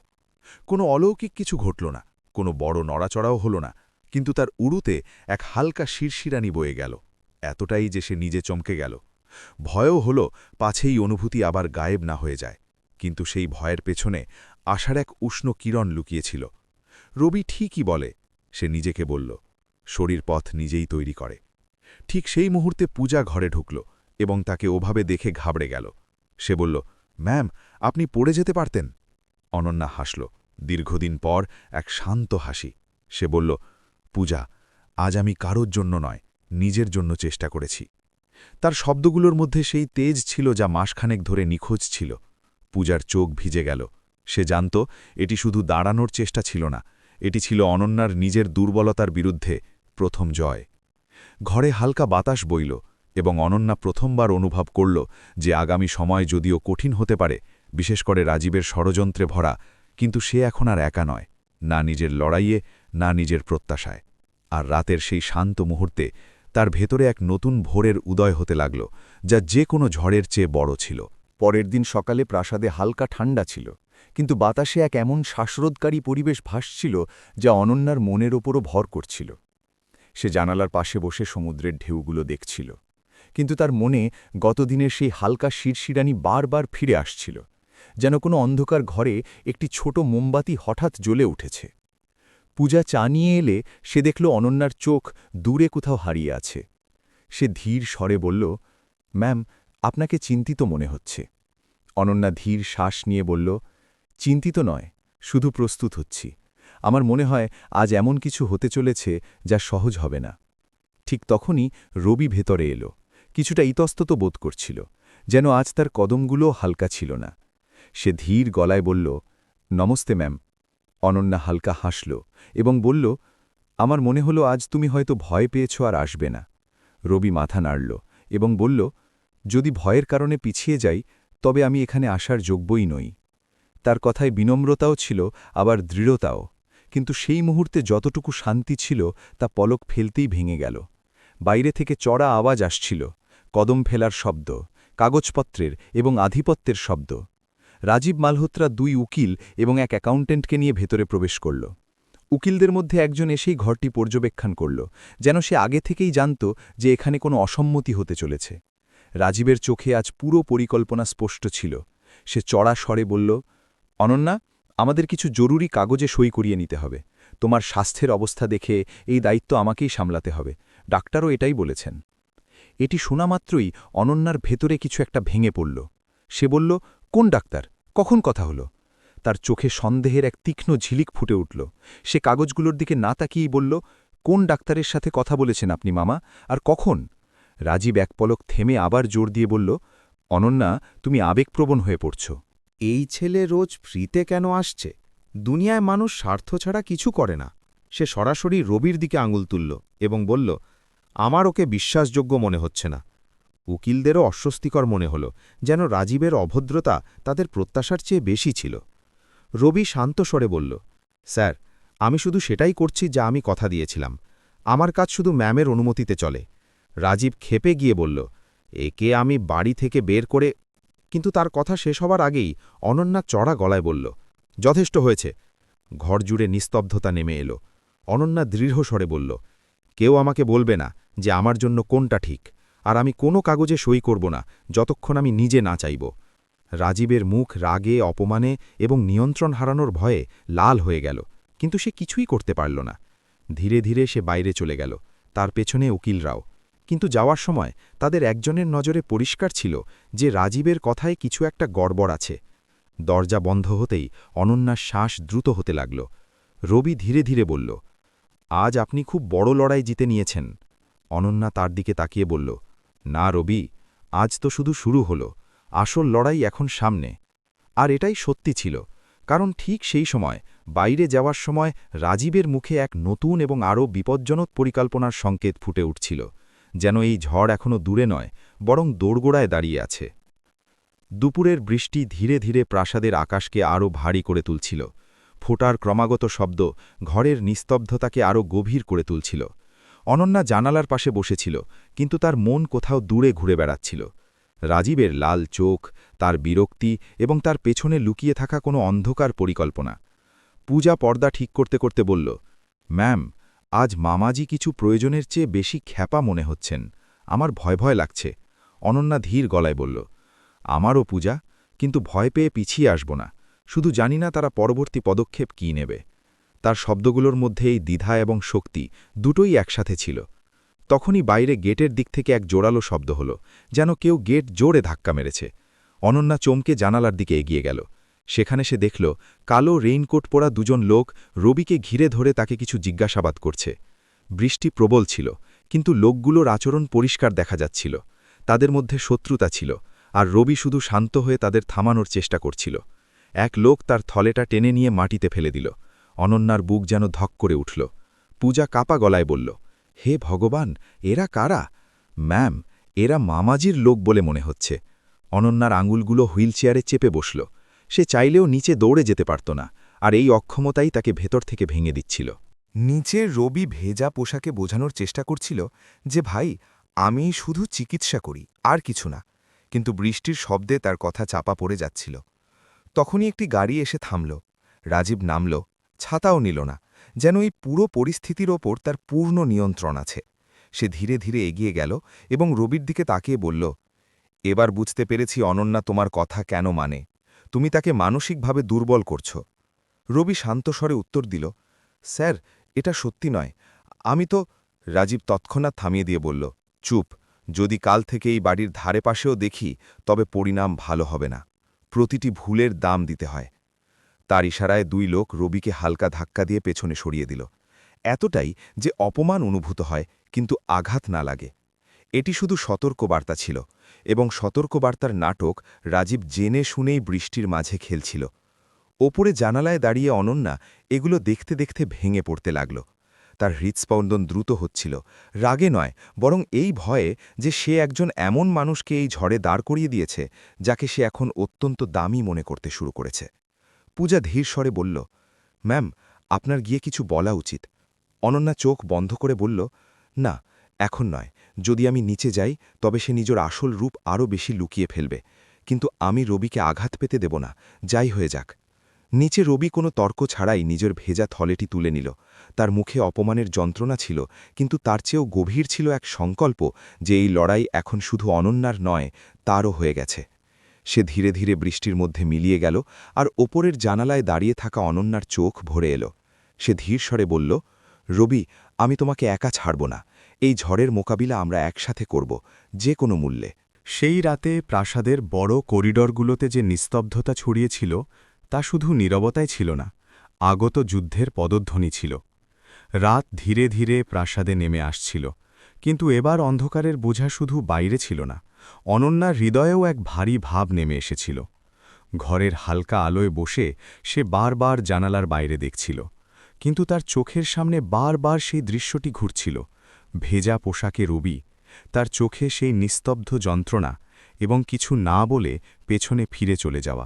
কোনো অলৌকিক কিছু ঘটল না, কোনো বড় নড়াচড়াও হল না, কিন্তু তার উড়ুতে এক হালকা শিরশিরানি বয়ে গেল, এতটাই যে সে নিজে চমকে গেল। ভয়ও হল পাছেই অনুভূতি আবার গায়েব না হয়ে যায়, কিন্তু সেই ভয়ের পেছনে আশার এক উষ্ণ কিরণ লুকিয়েছিল। রবি ঠিকই বলে, সে নিজেকে বলল, শরীর পথ নিজেই তৈরি করে। ঠিক সেই মুহূর্তে পূজা ঘরে ঢুকল এবং তাকে ওভাবে দেখে ঘাবড়ে গেল। সে বলল, ম্যাম, আপনি পড়ে যেতে পারতেন। অনন্যা হাসল, দীর্ঘদিন পর এক শান্ত হাসি। সে বলল, পূজা, আজ আমি কারোর জন্য নয়, নিজের জন্য চেষ্টা করেছি। তার শব্দগুলোর মধ্যে সেই তেজ ছিল যা মাসখানেক ধরে নিখোঁজ ছিল। পূজার চোখ ভিজে গেল। সে জানত এটি শুধু দাঁড়ানোর চেষ্টা ছিল না, এটি ছিল অনন্যার নিজের দুর্বলতার বিরুদ্ধে প্রথম জয়। ঘরে হালকা বাতাস বইল এবং অনন্যা প্রথমবার অনুভব করল যে আগামী সময় যদিও কঠিন হতে পারে, বিশেষ করে রাজীবের ষড়যন্ত্রে ভরা, কিন্তু সে এখন আর একা নয়, না নিজের লড়াইয়ে, না নিজের প্রত্যাশায়। আর রাতের সেই শান্ত মুহূর্তে তার ভেতরে এক নতুন ভোরের উদয় হতে লাগল, যা যে কোনো ঝড়ের চেয়ে বড় ছিল। পরের দিন সকালে প্রাসাদে হালকা ঠান্ডা ছিল, কিন্তু বাতাসে এক এমন শ্বাসরোধকারী পরিবেশ ভাসছিল যা অনন্যার মনের ওপরও ভর করছিল। সে জানালার পাশে বসে সমুদ্রের ঢেউগুলো দেখছিল, কিন্তু তার মনে গতদিনের সেই হালকা শিরশিরানি বারবার ফিরে আসছিল, যেন কোনো অন্ধকার ঘরে একটি ছোট মোমবাতি হঠাৎ জ্বলে উঠেছে। পূজা চা নিয়ে এলে সে দেখল অনন্যার চোখ দূরে কোথাও হারিয়ে আছে। সে ধীর স্বরে বলল, ম্যাম, আপনাকে চিন্তিত মনে হচ্ছে। অনন্যা ধীর শ্বাস নিয়ে বলল, চিন্তিত নয়, শুধু প্রস্তুত হচ্ছি। আমার মনে হয় আজ এমন কিছু হতে চলেছে যা সহজ হবে না। ঠিক তখনই রবি ভেতরে এলো, কিছুটা ইতস্তত বোধ করছিল, যেন আজ তার কদমগুলো হালকা ছিল না। সে ধীর গলায় বলল, নমস্তে ম্যাম। অনন্যা হালকা হাসল এবং বলল, আমার মনে হলো আজ তুমি হয়তো ভয় পেয়েছ আর আসবে না। রবি মাথা নাড়ল এবং বলল, যদি ভয়ের কারণে পিছিয়ে যাই তবে আমি এখানে আসার যোগ্যই নই। তার কথায় বিনম্রতাও ছিল, আবার দৃঢ়তাও, কিন্তু সেই মুহূর্তে যতটুকু শান্তি ছিল তা পলক ফেলতেই ভেঙে গেল। বাইরে থেকে চড়া আওয়াজ আসছিল, কদম ফেলার শব্দ, কাগজপত্রের এবং আধিপত্যের শব্দ। রাজীব মালহোত্রা 2 উকিল এবং এক অ্যাকাউন্টেন্টকে নিয়ে ভেতরে প্রবেশ করল। উকিলদের মধ্যে একজন এসেই ঘরটি পর্যবেক্ষণ করল, যেন সে আগে থেকেই জানত যে এখানে কোনো অসম্মতি হতে চলেছে। রাজীবের চোখে আজ পুরো পরিকল্পনা স্পষ্ট ছিল। সে চড়া স্বরে বলল, অনন্যা, আমাদের কিছু জরুরি কাগজে সই করিয়ে নিতে হবে। তোমার স্বাস্থ্যের অবস্থা দেখে এই দায়িত্ব আমাকেই সামলাতে হবে, ডাক্তারও এটাই বলেছেন। এটি শোনামাত্রই অনন্যার ভেতরে কিছু একটা ভেঙে পড়ল। সে বলল, কোন ডাক্তার, কখন কথা হলো? তার চোখে সন্দেহের এক তীক্ষ্ণ ঝিলিক ফুটে উঠল। সে কাগজগুলোর দিকে না তাকিয়েই বলল, কোন ডাক্তারের সাথে কথা বলেছেন আপনি মামা, আর কখন? রাজীব এক পলক থেমে আবার জোর দিয়ে বলল, অনন্যা, তুমি আবেগপ্রবণ হয়ে পড়ছ। এই ছেলে রোজ ফ্রিতে কেন আসছে? দুনিয়ায় মানুষ স্বার্থ ছাড়া কিছু করে না। সে সরাসরি রবির দিকে আঙুল তুলল এবং বলল, আমার ওকে বিশ্বাসযোগ্য মনে হচ্ছে না। উকিলদেরও অস্বস্তিকর মনে হল, যেন রাজীবের অভদ্রতা তাদের প্রত্যাশার চেয়ে বেশি ছিল। রবি শান্ত স্বরে বলল, স্যার, আমি শুধু সেটাই করছি যা আমি কথা দিয়েছিলাম। আমার কাজ শুধু ম্যামের অনুমতিতে চলে। রাজীব ক্ষেপে গিয়ে বলল, একে আমি বাড়ি থেকে বের করে। কিন্তু তার কথা শেষ হবার আগেই অনন্যা চড়া গলায় বলল, যথেষ্ট হয়েছে। ঘর জুড়ে নিস্তব্ধতা নেমে এলো। অনন্যা দৃঢ় স্বরে বলল, কেউ আমাকে বলবে না যে আমার জন্য কোনটা ঠিক, আর আমি কোনো কাগজে সই করব না যতক্ষণ আমি নিজে না চাইব। রাজীবের মুখ রাগে, অপমানে এবং নিয়ন্ত্রণ হারানোর ভয়ে লাল হয়ে গেল, কিন্তু সে কিছুই করতে পারল না। ধীরে ধীরে সে বাইরে চলে গেল, তার পেছনে উকিলরাও। কিন্তু যাওয়ার সময় তাদের একজনের নজরে পরিষ্কার ছিল যে রাজীবের কথায় কিছু একটা গড়বড় আছে। দরজা বন্ধ হতেই অনন্যার শ্বাস দ্রুত হতে লাগল। রবি ধীরে ধীরে বলল, আজ আপনি খুব বড় লড়াই জিতে নিয়েছেন। অনন্যা তার দিকে তাকিয়ে বলল, না রবি, আজ তো শুধু শুরু হলো, আসল লড়াই এখন সামনে। আর এটাই সত্যি ছিল, কারণ ঠিক সেই সময় বাইরে যাওয়ার সময় রাজীবের মুখে এক নতুন এবং আরও বিপজ্জনক পরিকল্পনার সংকেত ফুটে উঠছিল, যেন এই ঝড় এখনও দূরে নয়, বরং দোরগোড়ায় দাঁড়িয়ে আছে। দুপুরের বৃষ্টি ধীরে ধীরে প্রাসাদের আকাশকে আরও ভারী করে তুলছিল। ফোঁটার ক্রমাগত শব্দ ঘরের নিস্তব্ধতাকে আরও গভীর করে তুলছিল। অনন্যা জানালার পাশে বসেছিল, কিন্তু তার মন কোথাও দূরে ঘুরে বেড়াচ্ছিল। রাজীবের লাল চোখ, তার বিরক্তি এবং তার পেছনে লুকিয়ে থাকা কোনো অন্ধকার পরিকল্পনা। পূজা পর্দা ঠিক করতে করতে বলল, ম্যাম, আজ মামাজি কিছু প্রয়োজনের চেয়ে বেশি খ্যাপা মনে হচ্ছেন, আমার ভয় ভয় লাগছে। অনন্যা ধীর গলায় বলল, আমারও পূজা, কিন্তু ভয় পেয়ে পিছিয়ে আসব না, শুধু জানি না তারা পরবর্তী পদক্ষেপ কী নেবে। তার শব্দগুলোর মধ্যে এই দ্বিধা এবং শক্তি দুটোই একসাথে ছিল। তখনই বাইরে গেটের দিক থেকে এক জোরালো শব্দ হল, যেন কেউ গেট জোরে ধাক্কা মেরেছে। অনন্যা চমকে জানালার দিকে এগিয়ে গেল। সেখানে সে দেখল কালো রেইনকোট পরা দুজন লোক রবিকে ঘিরে ধরে তাকে কিছু জিজ্ঞাসাবাদ করছে। বৃষ্টি প্রবল ছিল, কিন্তু লোকগুলোর আচরণ পরিষ্কার দেখা যাচ্ছিল। তাদের মধ্যে শত্রুতা ছিল, আর রবি শুধু শান্ত হয়ে তাদের থামানোর চেষ্টা করছিল। এক লোক তার থলেটা টেনে নিয়ে মাটিতে ফেলে দিল। অনন্যার বুক যেন ধক করে উঠল। পূজা কাপা গলায় বলল, হে ভগবান, এরা কারা? ম্যাম, এরা মামাজির লোক বলে মনে হচ্ছে। অনন্যার আঙুলগুলো হুইলচেয়ারে চেপে বসল। সে চাইলেও নিচে দৌড়ে যেতে পারত না, আর এই অক্ষমতাই তাকে ভেতর থেকে ভেঙে দিচ্ছিল। নিচের রবি ভেজা পোশাকে বোঝানোর চেষ্টা করছিল যে ভাই, আমি শুধু চিকিৎসা করি, আর কিছু না। কিন্তু বৃষ্টির শব্দে তার কথা চাপা পড়ে যাচ্ছিল। তখনই একটি গাড়ি এসে থামল। রাজীব নামল, ছাতাও নিল না, যেন এই পুরো পরিস্থিতির ওপর তার পূর্ণ নিয়ন্ত্রণ আছে। সে ধীরে ধীরে এগিয়ে গেল এবং রবির দিকে তাকিয়ে বলল, এবার বুঝতে পেরেছি অনন্যা তোমার কথা কেন মানে। তুমি তাকে মানসিকভাবে দুর্বল করছ। রবি শান্তস্বরে উত্তর দিল, স্যার, এটা সত্যি নয়। আমি তো। রাজীব তৎক্ষণাৎ থামিয়ে দিয়ে বলল, চুপ। যদি কাল থেকে এই বাড়ির ধারে পাশেও দেখি, তবে পরিণাম ভালো হবে না। প্রতিটি ভুলের দাম দিতে হয়। তার ইশারায় দুই লোক রবিকে হালকা ধাক্কা দিয়ে পেছনে সরিয়ে দিল, এতটাই যে অপমান অনুভূত হয়, কিন্তু আঘাত না লাগে। এটি শুধু সতর্কবার্তা ছিল, এবং সতর্কবার্তার নাটক রাজীব জেনে শুনেই বৃষ্টির মাঝে খেলছিল। ওপরে জানালায় দাঁড়িয়ে অনন্যা এগুলো দেখতে দেখতে ভেঙে পড়তে লাগল। তার হৃৎস্পন্দন দ্রুত হচ্ছিল, রাগে নয়, বরং এই ভয়ে যে সে একজন এমন মানুষকে এই ঝড়ে দাঁড় করিয়ে দিয়েছে, যাকে সে এখন অত্যন্ত দামি মনে করতে শুরু করেছে। পূজা ধীর স্বরে বলল, ম্যাম, আপনার গিয়ে কিছু বলা উচিত। অনন্যা চোখ বন্ধ করে বলল, না, এখন নয়। যদি আমি নিচে যাই, তবে সে নিজের আসল রূপ আরও বেশি লুকিয়ে ফেলবে। কিন্তু আমি রবিকে আঘাত পেতে দেব না, যাই হয়ে যাক। নিচে রবি কোনো তর্ক ছাড়াই নিজের ভেজা থলেটি তুলে নিল। তার মুখে অপমানের যন্ত্রণা ছিল, কিন্তু তার চেয়েও গভীর ছিল এক সংকল্প যে এই লড়াই এখন শুধু অনন্যার নয়, তারও হয়ে গেছে। সে ধীরে ধীরে বৃষ্টির মধ্যে মিলিয়ে গেল, আর ওপরের জানালায় দাঁড়িয়ে থাকা অনন্যার চোখ ভরে এলো। সে ধীর স্বরে বলল, রবি, আমি তোমাকে একা ছাড়ব না। এই ঝড়ের মোকাবিলা আমরা একসাথে করব, যে কোনো মূল্যে। সেই রাতে প্রাসাদের বড় করিডরগুলোতে যে নিস্তব্ধতা ছড়িয়েছিল, তা শুধু নীরবতাই ছিল না, আগত যুদ্ধের পদধ্বনি ছিল। রাত ধীরে ধীরে প্রাসাদে নেমে আসছিল, কিন্তু এবার অন্ধকারের বোঝা শুধু বাইরে ছিল না, অনন্যার হৃদয়েও এক ভারী ভাব নেমে এসেছিল। ঘরের হালকা আলোয় বসে সে বারবার জানালার বাইরে দেখছিল, কিন্তু তার চোখের সামনে বারবার সেই দৃশ্যটি ঘুরছিল। ভেজা পোশাকে রবি, তার চোখে সেই নিস্তব্ধ যন্ত্রণা, এবং কিছু না বলে পেছনে ফিরে চলে যাওয়া।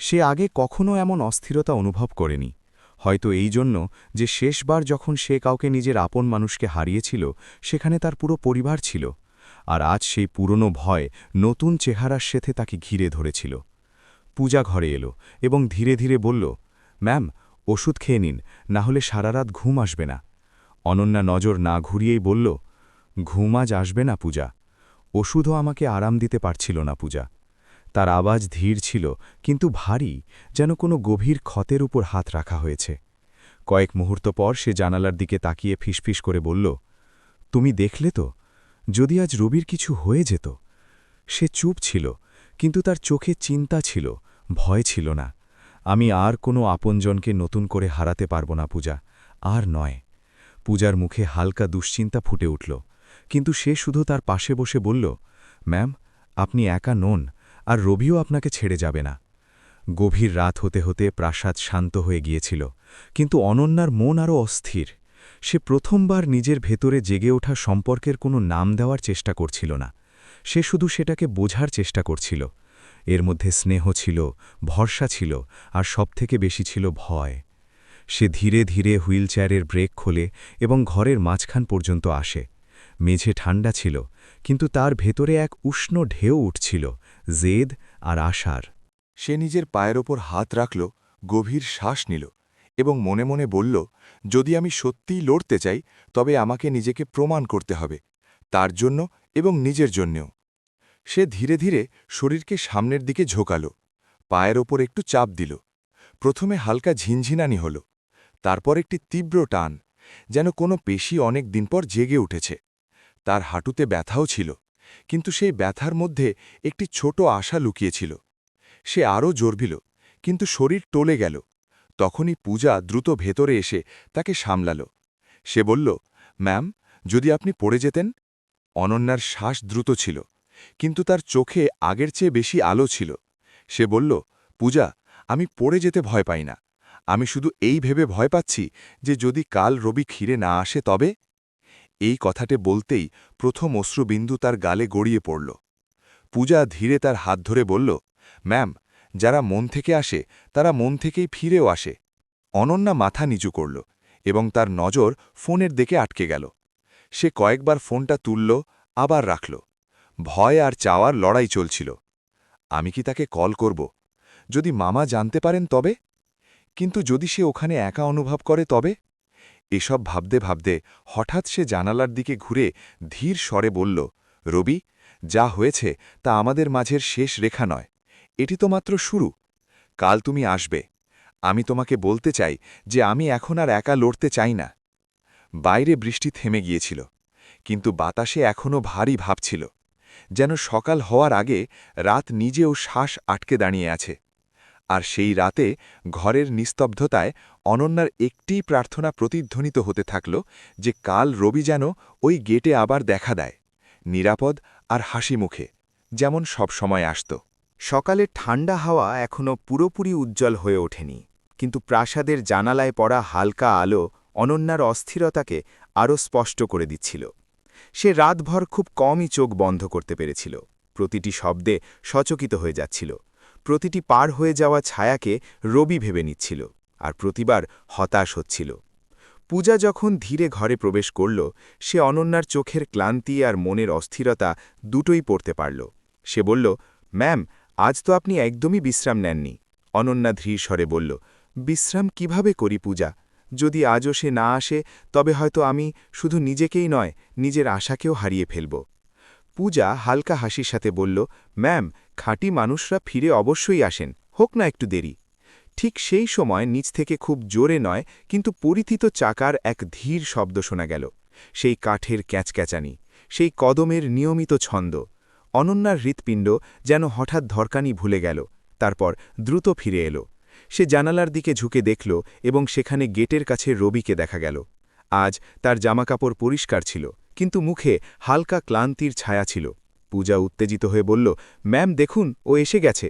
সে আগে কখনো এমন অস্থিরতা অনুভব করেনি, হয়তো এই জন্য যে শেষবার যখন সে কাউকে নিজের আপন মানুষকে হারিয়েছিল, সেখানে তার পুরো পরিবার ছিল, আর আজ সেই পুরনো ভয় নতুন চেহারার সাথে তাকে ঘিরে ধরেছিল। পূজা ঘরে এলো এবং ধীরে ধীরে বলল, ম্যাম, ওষুধ খেয়ে নিন, না হলে সারা রাত ঘুম আসবে না। অনন্যা নজর না ঘুরিয়েই বলল, ঘুম আজ আসবে না পূজা। ওষুধও আমাকে আরাম দিতে পারছিল না পূজা। তার আওয়াজ ধীর ছিল, কিন্তু ভারী, যেন কোনো গভীর ক্ষতের উপর হাত রাখা হয়েছে। কয়েক মুহূর্ত পর সে জানালার দিকে তাকিয়ে ফিসফিস করে বলল, তুমি দেখলে তো, যদি আজ রবির কিছু হয়ে যেত। সে চুপ ছিল, কিন্তু তার চোখে চিন্তা ছিল, ভয় ছিল না। আমি আর কোনো আপনজনকে নতুন করে হারাতে পারব না পূজা, আর নয়। পূজার মুখে হালকা দুশ্চিন্তা ফুটে উঠল, কিন্তু সে শুধু তার পাশে বসে বলল, ম্যাম, আপনি একা নন, আর রবিও আপনাকে ছেড়ে যাবে না। গভীর রাত হতে হতে প্রাসাদ শান্ত হয়ে গিয়েছিল, কিন্তু অনন্যার মন আরও অস্থির। সে প্রথমবার নিজের ভেতরে জেগে ওঠা সম্পর্কের কোনো নাম দেওয়ার চেষ্টা করছিল না, সে শুধু সেটাকে বোঝার চেষ্টা করছিল। এর মধ্যে স্নেহ ছিল, ভরসা ছিল, আর সবথেকে বেশি ছিল ভয়। সে ধীরে ধীরে হুইলচেয়ারের ব্রেক খোলে এবং ঘরের মাঝখান পর্যন্ত আসে। মেঝে ঠান্ডা ছিল, কিন্তু তার ভেতরে এক উষ্ণ ঢেউ উঠছিল, জেদ আর আশার। সে নিজের পায়ের ওপর হাত রাখল, গভীর শ্বাস নিল, এবং মনে মনে বলল, যদি আমি সত্যিই লড়তে চাই, তবে আমাকে নিজেকে প্রমাণ করতে হবে, তার জন্য এবং নিজের জন্যেও। সে ধীরে ধীরে শরীরকে সামনের দিকে ঝোঁকাল, পায়ের ওপর একটু চাপ দিল। প্রথমে হালকা ঝিনঝিনানি হল, তারপর একটি তীব্র টান, যেন কোনো পেশি অনেক দিন পর জেগে উঠেছে। তার হাঁটুতে ব্যথাও ছিল, কিন্তু সেই ব্যথার মধ্যে একটি ছোট আশা লুকিয়েছিল। সে আরও জোরবিল, কিন্তু শরীর টলে গেল। তখনই পূজা দ্রুত ভেতরে এসে তাকে সামলাল। সে বলল, ম্যাম, যদি আপনি পড়ে যেতেন। অনন্যার শ্বাস দ্রুত ছিল, কিন্তু তার চোখে আগের চেয়ে বেশি আলো ছিল। সে বলল, পূজা, আমি পড়ে যেতে ভয় পাই না। আমি শুধু এই ভেবে ভয় পাচ্ছি যে যদি কাল রবি ফিরে না আসে তবে। এই কথাটে বলতেই প্রথম অশ্রুবিন্দু তার গালে গড়িয়ে পড়ল। পূজা ধীরে তার হাত ধরে বলল, ম্যাম, যারা মন থেকে আসে তারা মন থেকেই ফিরেও আসে। অনন্যা মাথা নিচু করল এবং তার নজর ফোনের দিকে আটকে গেল। সে কয়েকবার ফোনটা তুলল, আবার রাখল। ভয় আর চাওয়ার লড়াই চলছিল। আমি কি তাকে কল করব? যদি মামা জানতে পারেন তবে? কিন্তু যদি সে ওখানে একা অনুভব করে তবে? এসব ভাবতে ভাবতে হঠাৎ সে জানালার দিকে ঘুরে ধীর স্বরে বলল, রবি, যা হয়েছে তা আমাদের মাঝের শেষ রেখা নয়। এটি তো মাত্র শুরু। কাল তুমি আসবে। আমি তোমাকে বলতে চাই যে আমি এখন আর একা লড়তে চাই না। বাইরে বৃষ্টি থেমে গিয়েছিল, কিন্তু বাতাসে এখনও ভারী ভাব ছিল, যেন সকাল হওয়ার আগে রাত নিজেও শ্বাস আটকে দাঁড়িয়ে আছে। আর সেই রাতে ঘরের নিস্তব্ধতায় অনন্যার একটিই প্রার্থনা প্রতিধ্বনিত হতে থাকল, যে কাল রবি যেন ওই গেটে আবার দেখা দেয়, নিরাপদ আর হাসি মুখে, যেমন সব সময় আসত। সকালের ঠান্ডা হাওয়া এখনও পুরোপুরি উজ্জ্বল হয়ে ওঠেনি, কিন্তু প্রাসাদের জানালায় পড়া হালকা আলো অনন্যার অস্থিরতাকে আরও স্পষ্ট করে দিচ্ছিল। সে রাতভর খুব কমই চোখ বন্ধ করতে পেরেছিল। প্রতিটি শব্দে সচকিত হয়ে যাচ্ছিল, প্রতিটি পার হয়ে যাওয়া ছায়াকে রবি ভেবে নিচ্ছিল, আর প্রতিবার হতাশ হচ্ছিল। পূজা যখন ধীরে ঘরে প্রবেশ করল, সে অনন্যার চোখের ক্লান্তি আর মনের অস্থিরতা দুটোই পড়তে পারল। সে বলল, ম্যাম, আজ তো আপনি একদমই বিশ্রাম নেননি। অনন্যা ধীর স্বরে বলল, বিশ্রাম কিভাবে করি পূজা? যদি আজও সে না আসে তবে হয়তো আমি শুধু নিজেকেই নয়, নিজের আশাকেও হারিয়ে ফেলব। পূজা হালকা হাসির সাথে বলল, ম্যাম, খাঁটি মানুষরা ফিরে অবশ্যই আসেন, হোক না একটু দেরি। ঠিক সেই সময় নিচ থেকে খুব জোরে নয়, কিন্তু পরিচিত চাকার এক ধীর শব্দ শোনা গেল। সেই কাঠের ক্যাঁচক্যাঁচানি, সেই কদমের নিয়মিত ছন্দ। অনন্যার হৃৎপিণ্ড যেন হঠাৎ ধরকানি ভুলে গেল, তারপর দ্রুত ফিরে এলো। সে জানালার দিকে ঝুঁকে দেখল এবং সেখানে গেটের কাছে রবিকে দেখা গেল। আজ তার জামাকাপড় পরিষ্কার ছিল, কিন্তু মুখে হালকা ক্লান্তির ছায়া ছিল। পূজা উত্তেজিত হয়ে বলল, ম্যাম দেখুন, ও এসে গেছে।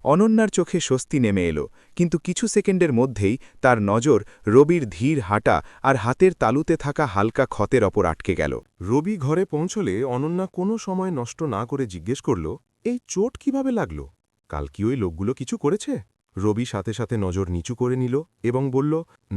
অনন্যার চোখে স্বস্তি নেমে এলো, কিন্তু কিছু সেকেন্ডের মধ্যেই তার নজর রবির ধীর হাঁটা আর হাতের তালুতে থাকা হালকা ক্ষতের ওপর আটকে গেল। রবি ঘরে পৌঁছলে অনন্যা কোনো সময় নষ্ট না করে জিজ্ঞেস করল, এই চোট কিভাবে লাগল? কাল কি ওই লোকগুলো কিছু করেছে? রবি সাথে সাথে নজর নিচু করে নিল এবং বলল,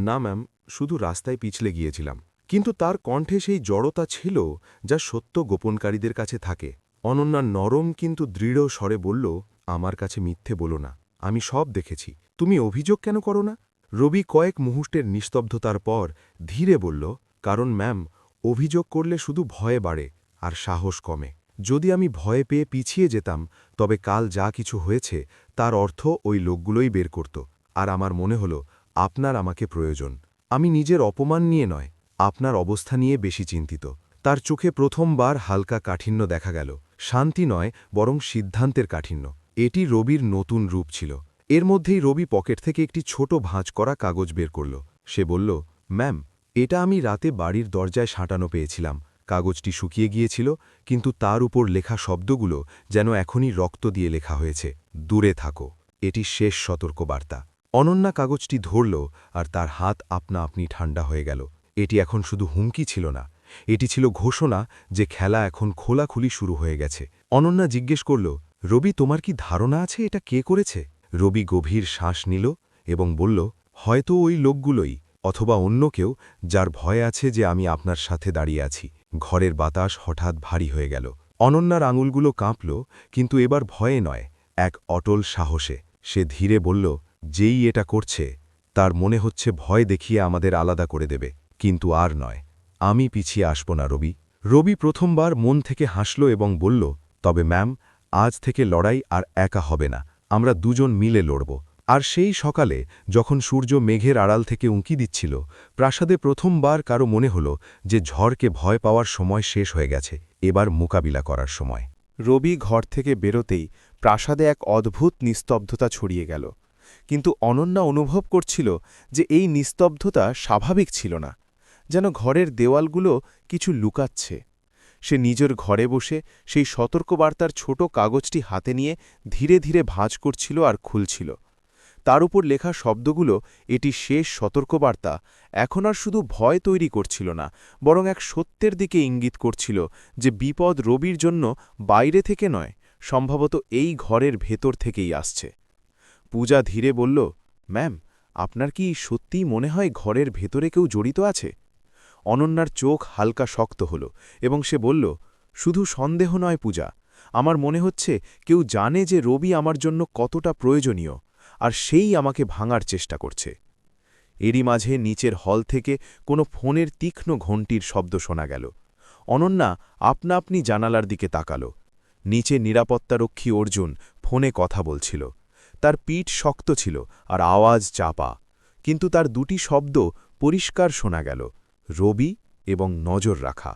না ম্যাম, শুধু রাস্তায় পিছলে গিয়েছিলাম। কিন্তু তার কণ্ঠে সেই জড়তা ছিল যা সত্য গোপনকারীদের কাছে থাকে। অনন্যা নরম কিন্তু দৃঢ় স্বরে বলল, আমার কাছে মিথ্যে বলো না, আমি সব দেখেছি। তুমি অভিযোগ কেন করো না? রবি কয়েক মুহূর্তের নিস্তব্ধতার পর ধীরে বলল, কারণ ম্যাম, অভিযোগ করলে শুধু ভয়ে বাড়ে আর সাহস কমে। যদি আমি ভয়ে পেয়ে পিছিয়ে যেতাম তবে কাল যা কিছু হয়েছে তার অর্থ ওই লোকগুলোই বের করত। আর আমার মনে হল আপনার আমাকে প্রয়োজন। আমি নিজের অপমান নিয়ে নয়, আপনার অবস্থা নিয়ে বেশি চিন্তিত। তার চোখে প্রথমবার হালকা কাঠিন্য দেখা গেল, শান্তি নয় বরং সিদ্ধান্তের কাঠিন্য। এটি রবির নতুন রূপ ছিল। এর মধ্যেই রবি পকেট থেকে একটি ছোট ভাঁজ করা কাগজ বের করল। সে বলল, ম্যাম, এটা আমি রাতে বাড়ির দরজায় সাঁটানো পেয়েছিলাম। কাগজটি শুকিয়ে গিয়েছিল, কিন্তু তার উপর লেখা শব্দগুলো যেন এখনই রক্ত দিয়ে লেখা হয়েছে, দূরে থাকো। এটি শেষ সতর্কবার্তা। অনন্যা কাগজটি ধরল আর তার হাত আপনা আপনি ঠান্ডা হয়ে গেল। এটি এখন শুধু হুমকি ছিল না, এটি ছিল ঘোষণা যে খেলা এখন খোলাখুলি শুরু হয়ে গেছে। অনন্যা জিজ্ঞেস করল, রবি, তোমার কি ধারণা আছে এটা কে করেছে? রবি গভীর শ্বাস নিল এবং বলল, হয়তো ওই লোকগুলোই, অথবা অন্য কেউ যার ভয় আছে যে আমি আপনার সাথে দাঁড়িয়ে আছি। ঘরের বাতাস হঠাৎ ভারী হয়ে গেল। অনন্যার আঙুলগুলো কাঁপল, কিন্তু এবার ভয়ে নয়, এক অটল সাহসে। সে ধীরে বলল, যেই এটা করছে তার মনে হচ্ছে ভয় দেখিয়ে আমাদের আলাদা করে দেবে, কিন্তু আর নয়। আমি পিছিয়ে আসব না রবি। রবি প্রথমবার মন থেকে হাসল এবং বলল, তবে ম্যাম, আজ থেকে লড়াই আর একা হবে না, আমরা দুজন মিলে লড়ব। আর সেই সকালে যখন সূর্য মেঘের আড়াল থেকে উঁকি দিচ্ছিল, প্রাসাদে প্রথমবার কারো মনে হল যে ঝড়কে ভয় পাওয়ার সময় শেষ হয়ে গেছে, এবার মোকাবিলা করার সময়। রবি ঘর থেকে বেরোতেই প্রাসাদে এক অদ্ভুত নিস্তব্ধতা ছড়িয়ে গেল, কিন্তু অনন্যা অনুভব করছিল যে এই নিস্তব্ধতা স্বাভাবিক ছিল না, যেন ঘরের দেওয়ালগুলো কিছু লুকাচ্ছে। সে নিজের ঘরে বসে সেই সতর্কবার্তার ছোট কাগজটি হাতে নিয়ে ধীরে ধীরে ভাঁজ করছিল আর খুলছিল। তার উপর লেখা শব্দগুলো এটি শেষ সতর্কবার্তা এখন আর শুধু ভয় তৈরি করছিল না, বরং এক সত্যের দিকে ইঙ্গিত করছিল যে বিপদ রবির জন্য বাইরে থেকে নয়, সম্ভবত এই ঘরের ভেতর থেকেই আসছে। পূজা ধীরে বলল, ম্যাম, আপনার কি সত্যিই মনে হয় ঘরের ভেতরে কেউ জড়িত আছে? অনন্যার চোখ হালকা শক্ত হল এবং সে বলল, শুধু সন্দেহ নয় পূজা, আমার মনে হচ্ছে কেউ জানে যে রবি আমার জন্য কতটা প্রয়োজনীয়, আর সেই আমাকে ভাঙার চেষ্টা করছে। এরই মাঝে নিচের হল থেকে কোনো ফোনের তীক্ষ্ণ ঘণ্টির শব্দ শোনা গেল। অনন্যা আপনা আপনি জানালার দিকে তাকাল। নিচে নিরাপত্তারক্ষী অর্জুন ফোনে কথা বলছিল। তার পিঠ শক্ত ছিল আর আওয়াজ চাপা, কিন্তু তার দুটি শব্দ পরিষ্কার শোনা গেল, রবি এবং নজর রাখা।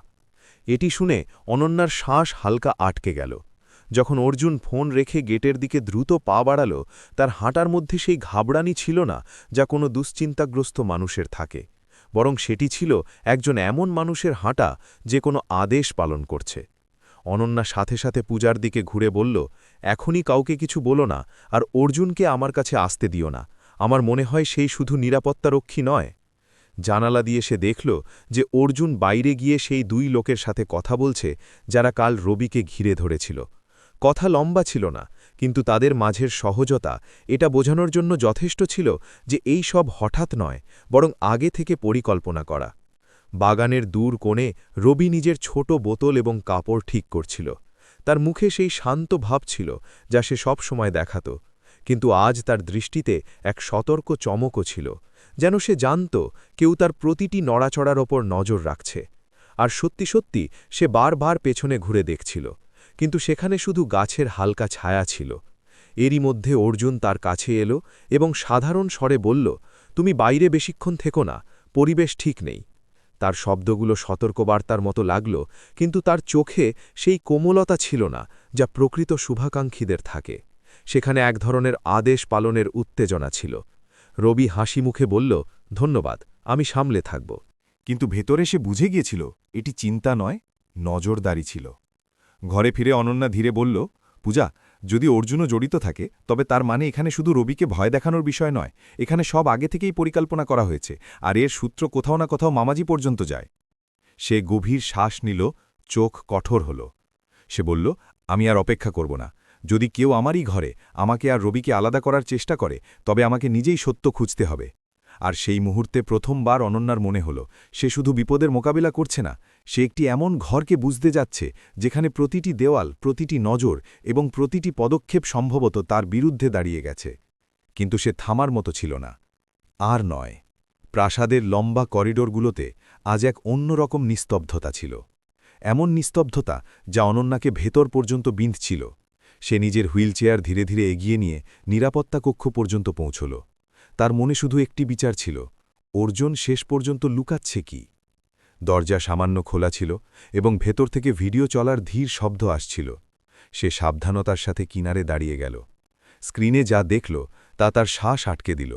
এটি শুনে অনন্যার শ্বাস হালকা আটকে গেল। যখন অর্জুন ফোন রেখে গেটের দিকে দ্রুত পা বাড়াল, তার হাঁটার মধ্যে সেই ঘাবড়ানি ছিল না যা কোনো দুশ্চিন্তাগ্রস্ত মানুষের থাকে, বরং সেটি ছিল একজন এমন মানুষের হাঁটা যে কোনো আদেশ পালন করছে। অনন্যা সাথে সাথে পূজার দিকে ঘুরে বলল, এখনই কাউকে কিছু বলো না, আর অর্জুনকে আমার কাছে আসতে দিও না। আমার মনে হয় সেই শুধু নিরাপত্তারক্ষী নয়। জানালা দিয়ে সে দেখল যে অর্জুন বাইরে গিয়ে সেই দুই লোকের সাথে কথা বলছে যারা কাল রবিকে ঘিরে ধরেছিল। কথা লম্বা ছিল না, কিন্তু তাদের মাঝের সহজতা এটা বোঝানোর জন্য যথেষ্ট ছিল যে এই সব হঠাৎ নয়, বরং আগে থেকে পরিকল্পনা করা। বাগানের দূর কোণে রবি নিজের ছোট বোতল এবং কাপড় ঠিক করছিল। তার মুখে সেই শান্ত ভাব ছিল যা সে সব সময় দেখাত, কিন্তু আজ তার দৃষ্টিতে এক সতর্ক চমকও ছিল, যেন সে জানত কেউ তার প্রতিটি নড়াচড়ার ওপর নজর রাখছে। আর সত্যি সত্যি সে বারবার পেছনে ঘুরে দেখছিল, কিন্তু সেখানে শুধু গাছের হালকা ছায়া ছিল। এরই মধ্যে অর্জুন তার কাছে এলো এবং সাধারণ স্বরে বলল, তুমি বাইরে বেশিক্ষণ থেকো না, পরিবেশ ঠিক নেই। তার শব্দগুলো সতর্কবার্তার মতো লাগল, কিন্তু তার চোখে সেই কোমলতা ছিল না যা প্রকৃত শুভাকাঙ্ক্ষীদের থাকে। সেখানে এক ধরনের আদেশ পালনের উত্তেজনা ছিল। রবি হাসি মুখে বলল, ধন্যবাদ, আমি সামলে থাকব। কিন্তু ভেতরে সে বুঝে গিয়েছিল এটি চিন্তা নয়, নজরদারি ছিল। ঘরে ফিরে অনন্যা ধীরে বলল, পূজা, যদি অর্জুনও জড়িত থাকে তবে তার মানে এখানে শুধু রবিকে ভয় দেখানোর বিষয় নয়, এখানে সব আগে থেকেই পরিকল্পনা করা হয়েছে, আর এর সূত্র কোথাও না কোথাও মামাজি পর্যন্ত যায়। সে গভীর শ্বাস নিল, চোখ কঠোর হল। সে বলল, আমি আর অপেক্ষা করব না। যদি কেউ আমারই ঘরে আমাকে আর রবিকে আলাদা করার চেষ্টা করে তবে আমাকে নিজেই সত্য খুঁজতে হবে। আর সেই মুহূর্তে প্রথমবার অনন্যার মনে হল সে শুধু বিপদের মোকাবিলা করছে না, সে একটি এমন ঘরকে বুঝতে যাচ্ছে যেখানে প্রতিটি দেওয়াল, প্রতিটি নজর এবং প্রতিটি পদক্ষেপ সম্ভবত তার বিরুদ্ধে দাঁড়িয়ে গেছে। কিন্তু সে থামার মতো ছিল না। আর নয়, প্রাসাদের লম্বা করিডোরগুলোতে আজ এক অন্যরকম নিস্তব্ধতা ছিল, এমন নিস্তব্ধতা যা অনন্যাকে ভেতর পর্যন্ত বিঁধছিল। সে নিজের হুইলচেয়ার ধীরে ধীরে এগিয়ে নিয়ে নিরাপত্তা কক্ষ পর্যন্ত পৌঁছল। তার মনে শুধু একটি বিচার ছিল, অর্জুন শেষ পর্যন্ত লুকাচ্ছে কি। দরজা সামান্য খোলা ছিল এবং ভেতর থেকে ভিডিও চলার ধীর শব্দ আসছিল। সে সাবধানতার সাথে কিনারে দাঁড়িয়ে গেল। স্ক্রিনে যা দেখল তা তার শ্বাস আটকে দিল।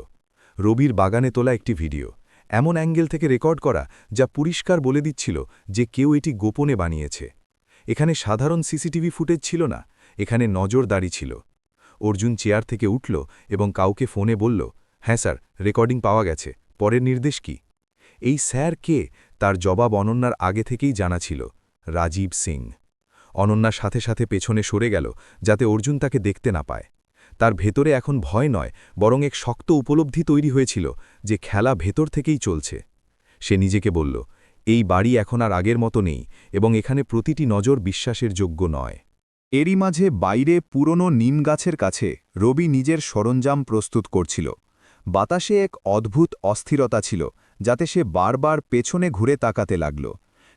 রবির বাগানে তোলা একটি ভিডিও, এমন অ্যাঙ্গেল থেকে রেকর্ড করা যা পরিষ্কার বলে দিচ্ছিল যে কেউ এটি গোপনে বানিয়েছে। এখানে সাধারণ সিসিটিভি ফুটেজ ছিল না, এখানে নজরদারি ছিল। অর্জুন চেয়ার থেকে উঠল এবং কাউকে ফোনে বলল, হ্যাঁ স্যার, রেকর্ডিং পাওয়া গেছে, পরের নির্দেশ কি? এই স্যার কে তার জবাব অনন্যার আগে থেকেই জানা ছিল, রাজীব সিং। অনন্যার সাথে সাথে পেছনে সরে গেল যাতে অর্জুন তাকে দেখতে না পায়। তার ভেতরে এখন ভয় নয়, বরং এক শক্ত উপলব্ধি তৈরি হয়েছিল যে খেলা ভেতর থেকেই চলছে। সে নিজেকে বলল, এই বাড়ি এখন আর আগের মতো নেই এবং এখানে প্রতিটি নজর বিশ্বাসের যোগ্য নয়। এরই মাঝে বাইরে পুরনো নিম গাছের কাছে রবি নিজের সরঞ্জাম প্রস্তুত করছিল। বাতাসে এক অদ্ভুত অস্থিরতা ছিল যাতে সে বারবার পেছনে ঘুরে তাকাতে লাগল।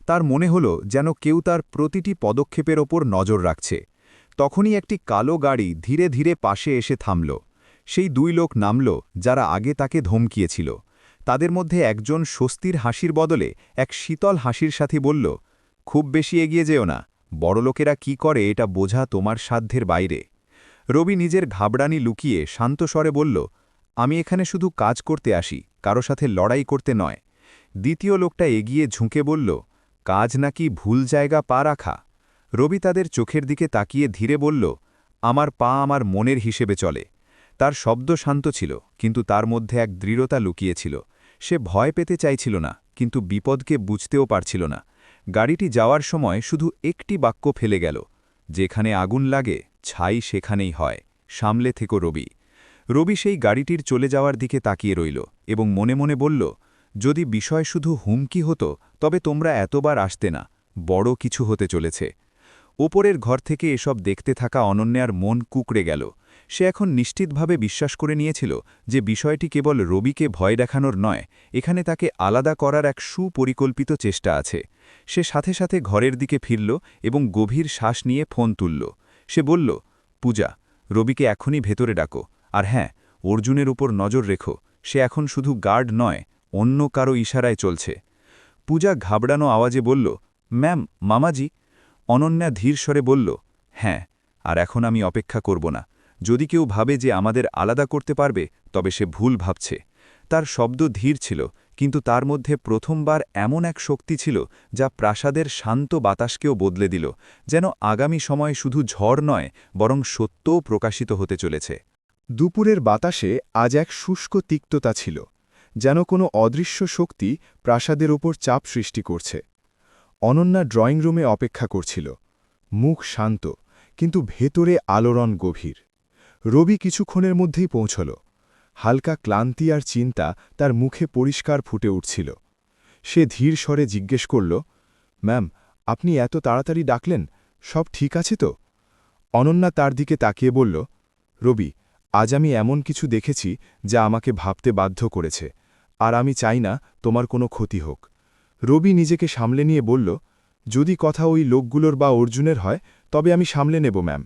তার মনে হল যেন কেউ তার প্রতিটি পদক্ষেপের ওপর নজর রাখছে। তখনই একটি কালো গাড়ি ধীরে ধীরে পাশে এসে থামল। সেই দুই লোক নামল যারা আগে তাকে ধমকিয়েছিল। তাদের মধ্যে একজন স্বস্তির হাসির বদলে এক শীতল হাসির সাথে বলল, খুব বেশি এগিয়ে যেও না, বড়লোকেরা কি করে এটা বোঝা তোমার সাধ্যের বাইরে। রবি নিজের ঘাবড়ানি লুকিয়ে শান্ত স্বরে বলল, আমি এখানে শুধু কাজ করতে আসি, কারো সাথে লড়াই করতে নয়। দ্বিতীয় লোকটা এগিয়ে ঝুঁকে বলল, কাজ নাকি ভুল জায়গা পা রাখা। রবি তাদের চোখের দিকে তাকিয়ে ধীরে বলল, আমার পা আমার মনের হিসেবে চলে। তার শব্দ শান্ত ছিল, কিন্তু তার মধ্যে এক দৃঢ়তা লুকিয়েছিল। সে ভয় পেতে চাইছিল না, কিন্তু বিপদকে বুঝতেও পারছিল না। গাড়িটি যাওয়ার সময় শুধু একটি বাক্য ফেলে গেল, যেখানে আগুন লাগে ছাই সেখানেই হয়, সামলে থেকো রবি। রবি সেই গাড়িটির চলে যাওয়ার দিকে তাকিয়ে রইল এবং মনে মনে বলল, যদি বিষয় শুধু হুমকি হতো তবে তোমরা এতবার আসতে না, বড় কিছু হতে চলেছে। ওপরের ঘর থেকে এসব দেখতে থাকা অনন্যার মন কুকড়ে গেল। সে এখন নিশ্চিতভাবে বিশ্বাস করে নিয়েছিল যে বিষয়টি কেবল রবিকে ভয় দেখানোর নয়, এখানে তাকে আলাদা করার এক সুপরিকল্পিত চেষ্টা আছে। সে সাথে সাথে ঘরের দিকে ফিরল এবং গভীর শ্বাস নিয়ে ফোন তুলল। সে বলল, পূজা, রবিকে এখনই ভেতরে ডাকো, আর হ্যাঁ, অর্জুনের উপর নজর রেখো। সে এখন শুধু গার্ড নয়, অন্য কারো ইশারায় চলছে। পূজা ঘাবড়ানো আওয়াজে বলল, ম্যাম, মামাজি। অনন্যা ধীর স্বরে বলল, হ্যাঁ, আর এখন আমি অপেক্ষা করব না। যদি কেউ ভাবে যে আমাদের আলাদা করতে পারবে, তবে সে ভুল ভাবছে। তার শব্দ ধীর ছিল, কিন্তু তার মধ্যে প্রথমবার এমন এক শক্তি ছিল যা প্রাসাদের শান্ত বাতাসকেও বদলে দিল, যেন আগামী সময় শুধু ঝড় নয়, বরং সত্যও প্রকাশিত হতে চলেছে। দুপুরের বাতাসে আজ এক শুষ্ক তিক্ততা ছিল, যেন কোনো অদৃশ্য শক্তি প্রাসাদের ওপর চাপ সৃষ্টি করছে। অনন্যা ড্রয়িং রুমে অপেক্ষা করছিল, মুখ শান্ত, কিন্তু ভেতরে আলোড়ন গভীর। রবি কিছুক্ষণের মধ্যেই পৌঁছল। হালকা ক্লান্তি আর চিন্তা তার মুখে পরিষ্কার ফুটে উঠছিল। সে ধীর স্বরে জিজ্ঞেস করল, ম্যাম, আপনি এত তাড়াতাড়ি ডাকলেন, সব ঠিক আছে তো? অনন্যা তার দিকে তাকিয়ে বলল, রবি, আজ আমি এমন কিছু দেখেছি যা আমাকে ভাবতে বাধ্য করেছে, আর আমি চাই না তোমার কোনো ক্ষতি হোক। রবি নিজেকে সামলে নিয়ে বলল, যদি কথা ওই লোকগুলোর বা অর্জুনের হয় তবে আমি সামলে নেব ম্যাম।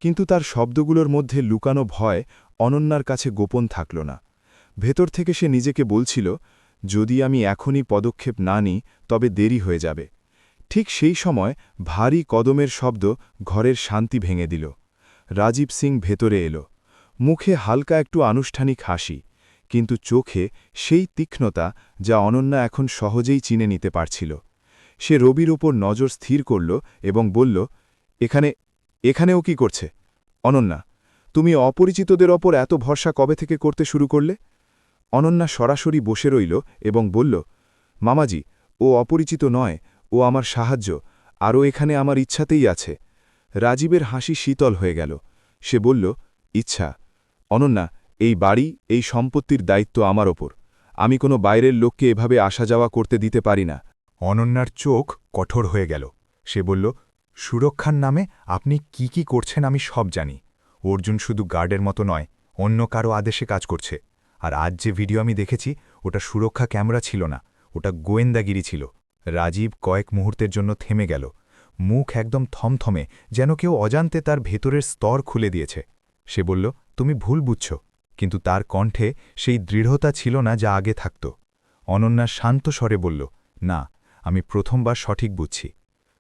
কিন্তু তার শব্দগুলোর মধ্যে লুকানো ভয় অনন্যার কাছে গোপন থাকল না। ভেতর থেকে সে নিজেকে বলছিল, যদি আমি এখনই পদক্ষেপ না নিই তবে দেরি হয়ে যাবে। ঠিক সেই সময় ভারী কদমের শব্দ ঘরের শান্তি ভেঙে দিল। রাজীব সিং ভেতরে এলো, মুখে হালকা একটু আনুষ্ঠানিক হাসি, কিন্তু চোখে সেই তীক্ষ্ণতা যা অনন্যা এখন সহজেই চিনে নিতে পারছিল। সে রবির ওপর নজর স্থির করল এবং বলল, এখানেও কি করছে? অনন্যা, তুমি অপরিচিতদের ওপর এত ভরসা কবে থেকে করতে শুরু করলে? অনন্যা সরাসরি বসে রইল এবং বলল, মামাজি, ও অপরিচিত নয়, ও আমার সাহায্য, আরও এখানে আমার ইচ্ছাতেই আছে। রাজীবের হাসি শীতল হয়ে গেল। সে বলল, ইচ্ছা? অনন্যা, এই বাড়ি, এই সম্পত্তির দায়িত্ব আমার ওপর। আমি কোনো বাইরের লোককে এভাবে আসা যাওয়া করতে দিতে পারি না। অনন্যার চোখ কঠোর হয়ে গেল। সে বলল, সুরক্ষার নামে আপনি কি কি করছেন আমি সব জানি। অর্জুন শুধু গার্ডের মতো নয়, অন্য কারো আদেশে কাজ করছে। আর আজ যে ভিডিও আমি দেখেছি, ওটা সুরক্ষা ক্যামেরা ছিল না, ওটা গোয়েন্দাগিরি ছিল। রাজীব কয়েক মুহূর্তের জন্য থেমে গেল, মুখ একদম থমথমে, যেন কেউ অজান্তে তার ভেতরের স্তর খুলে দিয়েছে। সে বলল, তুমি ভুল বুঝছ, কিন্তু তার কণ্ঠে সেই দৃঢ়তা ছিল না যা আগে থাকত। অনন্যা শান্ত স্বরে বলল, না, আমি প্রথমবার সঠিক বুঝছি।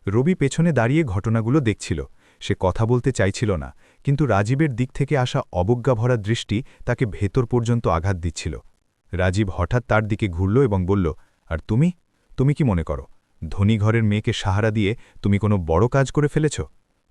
রবি পেছনে দাঁড়িয়ে ঘটনাগুলো দেখছিল। সে কথা বলতে চাইছিল না, কিন্তু রাজীবের দিক থেকে আসা অবজ্ঞাভরা দৃষ্টি তাকে ভেতর পর্যন্ত আঘাত দিচ্ছিল। রাজীব হঠাৎ তার দিকে ঘুরল এবং বলল, আর তুমি কি মনে করো, ধনী ঘরের মেয়েকে সাহারা দিয়ে তুমি কোনো বড় কাজ করে ফেলেছ?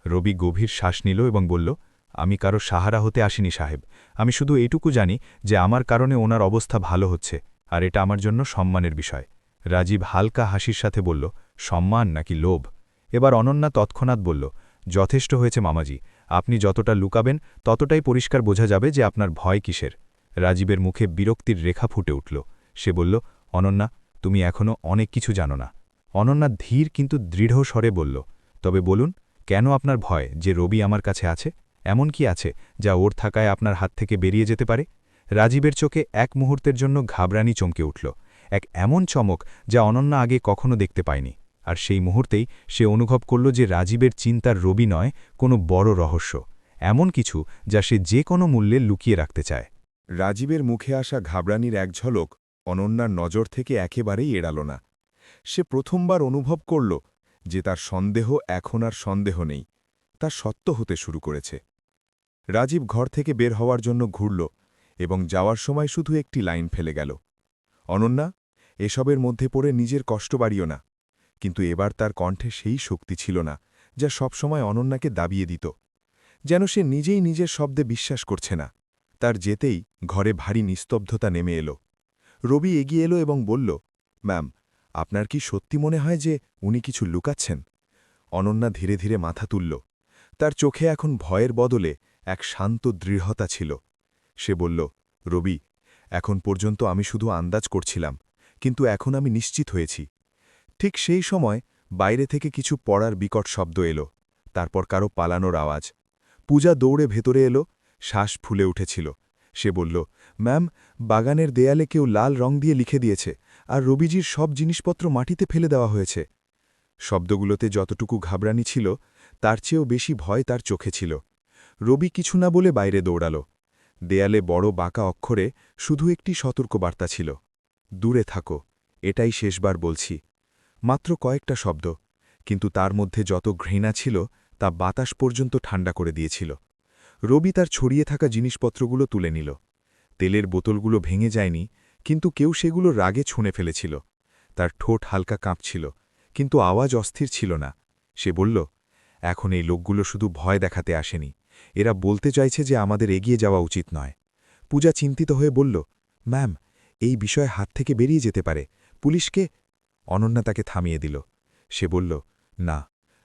রবি গভীর শ্বাস নিল এবং বলল, আমি কারো সাহারা হতে আসিনি সাহেব। আমি শুধু এইটুকু জানি যে আমার কারণে ওনার অবস্থা ভালো হচ্ছে, আর এটা আমার জন্য সম্মানের বিষয়। রাজীব হালকা হাসির সাথে বলল, সম্মান নাকি লোভ? এবার অনন্যা তৎক্ষণাৎ বলল, যথেষ্ট হয়েছে মামাজি, আপনি যতটা লুকাবেন ততটাই পরিষ্কার বোঝা যাবে যে আপনার ভয় কিসের। রাজীবের মুখে বিরক্তির রেখা ফুটে উঠল। সে বলল, অনন্যা, তুমি এখনও অনেক কিছু জানো না। অনন্যা ধীর কিন্তু দৃঢ় স্বরে বলল, তবে বলুন, কেন আপনার ভয় যে রবি আমার কাছে আছে? এমন কি আছে যা ওর থাকায় আপনার হাত থেকে বেরিয়ে যেতে পারে? রাজীবের চোখে এক মুহূর্তের জন্য ঘাবড়ানি চমকে উঠল, এক এমন চমক যা অনন্যা আগে কখনো দেখতে পায়নি। আর সেই মুহূর্তেই সে অনুভব করল যে রাজীবের চিন্তার রবি নয়, কোনো বড় রহস্য, এমন কিছু যা সে যে কোনো মূল্যে লুকিয়ে রাখতে চায়। রাজীবের মুখে আসা ঘাবড়ানির এক ঝলক অনন্যার নজর থেকে একেবারেই এড়াল না। সে প্রথমবার অনুভব করল যে তার সন্দেহ এখন আর সন্দেহ নেই, তা সত্য হতে শুরু করেছে। রাজীব ঘর থেকে বের হওয়ার জন্য ঘুরল এবং যাওয়ার সময় শুধু একটি লাইন ফেলে গেল, অনন্যা, এসবের মধ্যে পড়ে নিজের কষ্ট বাড়িও না। কিন্তু এবার তার কণ্ঠে সেই শক্তি ছিল না যা সবসময় অনন্যাকে দাবিয়ে দিত। যেন সে নিজেই নিজের শব্দে বিশ্বাস করছে না। তার যেতেই ঘরে ভারী নিস্তব্ধতা নেমে এলো। রবি এগিয়ে এলো এবং বলল, ম্যাম, আপনার কি সত্যি মনে হয় যে উনি কিছু লুকাচ্ছেন? অনন্যা ধীরে ধীরে মাথা তুলল। তার চোখে এখন ভয়ের বদলে এক শান্ত দৃঢ়তা ছিল। সে বলল, রবি, এখন পর্যন্ত আমি শুধু আন্দাজ করছিলাম, কিন্তু এখন আমি নিশ্চিত হয়েছি। ঠিক সেই সময় বাইরে থেকে কিছু পড়ার বিকট শব্দ এলো, তারপর কারো পালানোর আওয়াজ। পূজা দৌড়ে ভেতরে এলো, শ্বাস ফুলে উঠেছিল। সে বলল, ম্যাম, বাগানের দেয়ালে কেউ লাল রং দিয়ে লিখে দিয়েছে, আর রবিজির সব জিনিসপত্র মাটিতে ফেলে দেওয়া হয়েছে। শব্দগুলোতে যতটুকু ঘাবড়ানি ছিল, তার চেয়েও বেশি ভয় তার চোখে ছিল। রবি কিছু না বলে বাইরে দৌড়াল। দেয়ালে বড় বাঁকা অক্ষরে শুধু একটি সতর্কবার্তা ছিল, দূরে থাকো, এটাই শেষবার বলছি। মাত্র কয়েকটা শব্দ, কিন্তু তার মধ্যে যত ঘৃণা ছিল তা বাতাস পর্যন্ত ঠান্ডা করে দিয়েছিল। রবি তার ছড়িয়ে থাকা জিনিসপত্রগুলো তুলে নিল। তেলের বোতলগুলো ভেঙে যায়নি, কিন্তু কেউ সেগুলো রাগে ছুঁড়ে ফেলেছিল। তার ঠোঁট হালকা কাঁপছিল, কিন্তু আওয়াজ অস্থির ছিল না। সে বলল, এখন এই লোকগুলো শুধু ভয় দেখাতে আসেনি, এরা বলতে চাইছে যে আমাদের এগিয়ে যাওয়া উচিত নয়। পূজা চিন্তিত হয়ে বলল, ম্যাম, এই বিষয়ে হাত থেকে বেরিয়ে যেতে পারে, পুলিশকে। অনন্যা তাকে থামিয়ে দিল। সে বলল, না,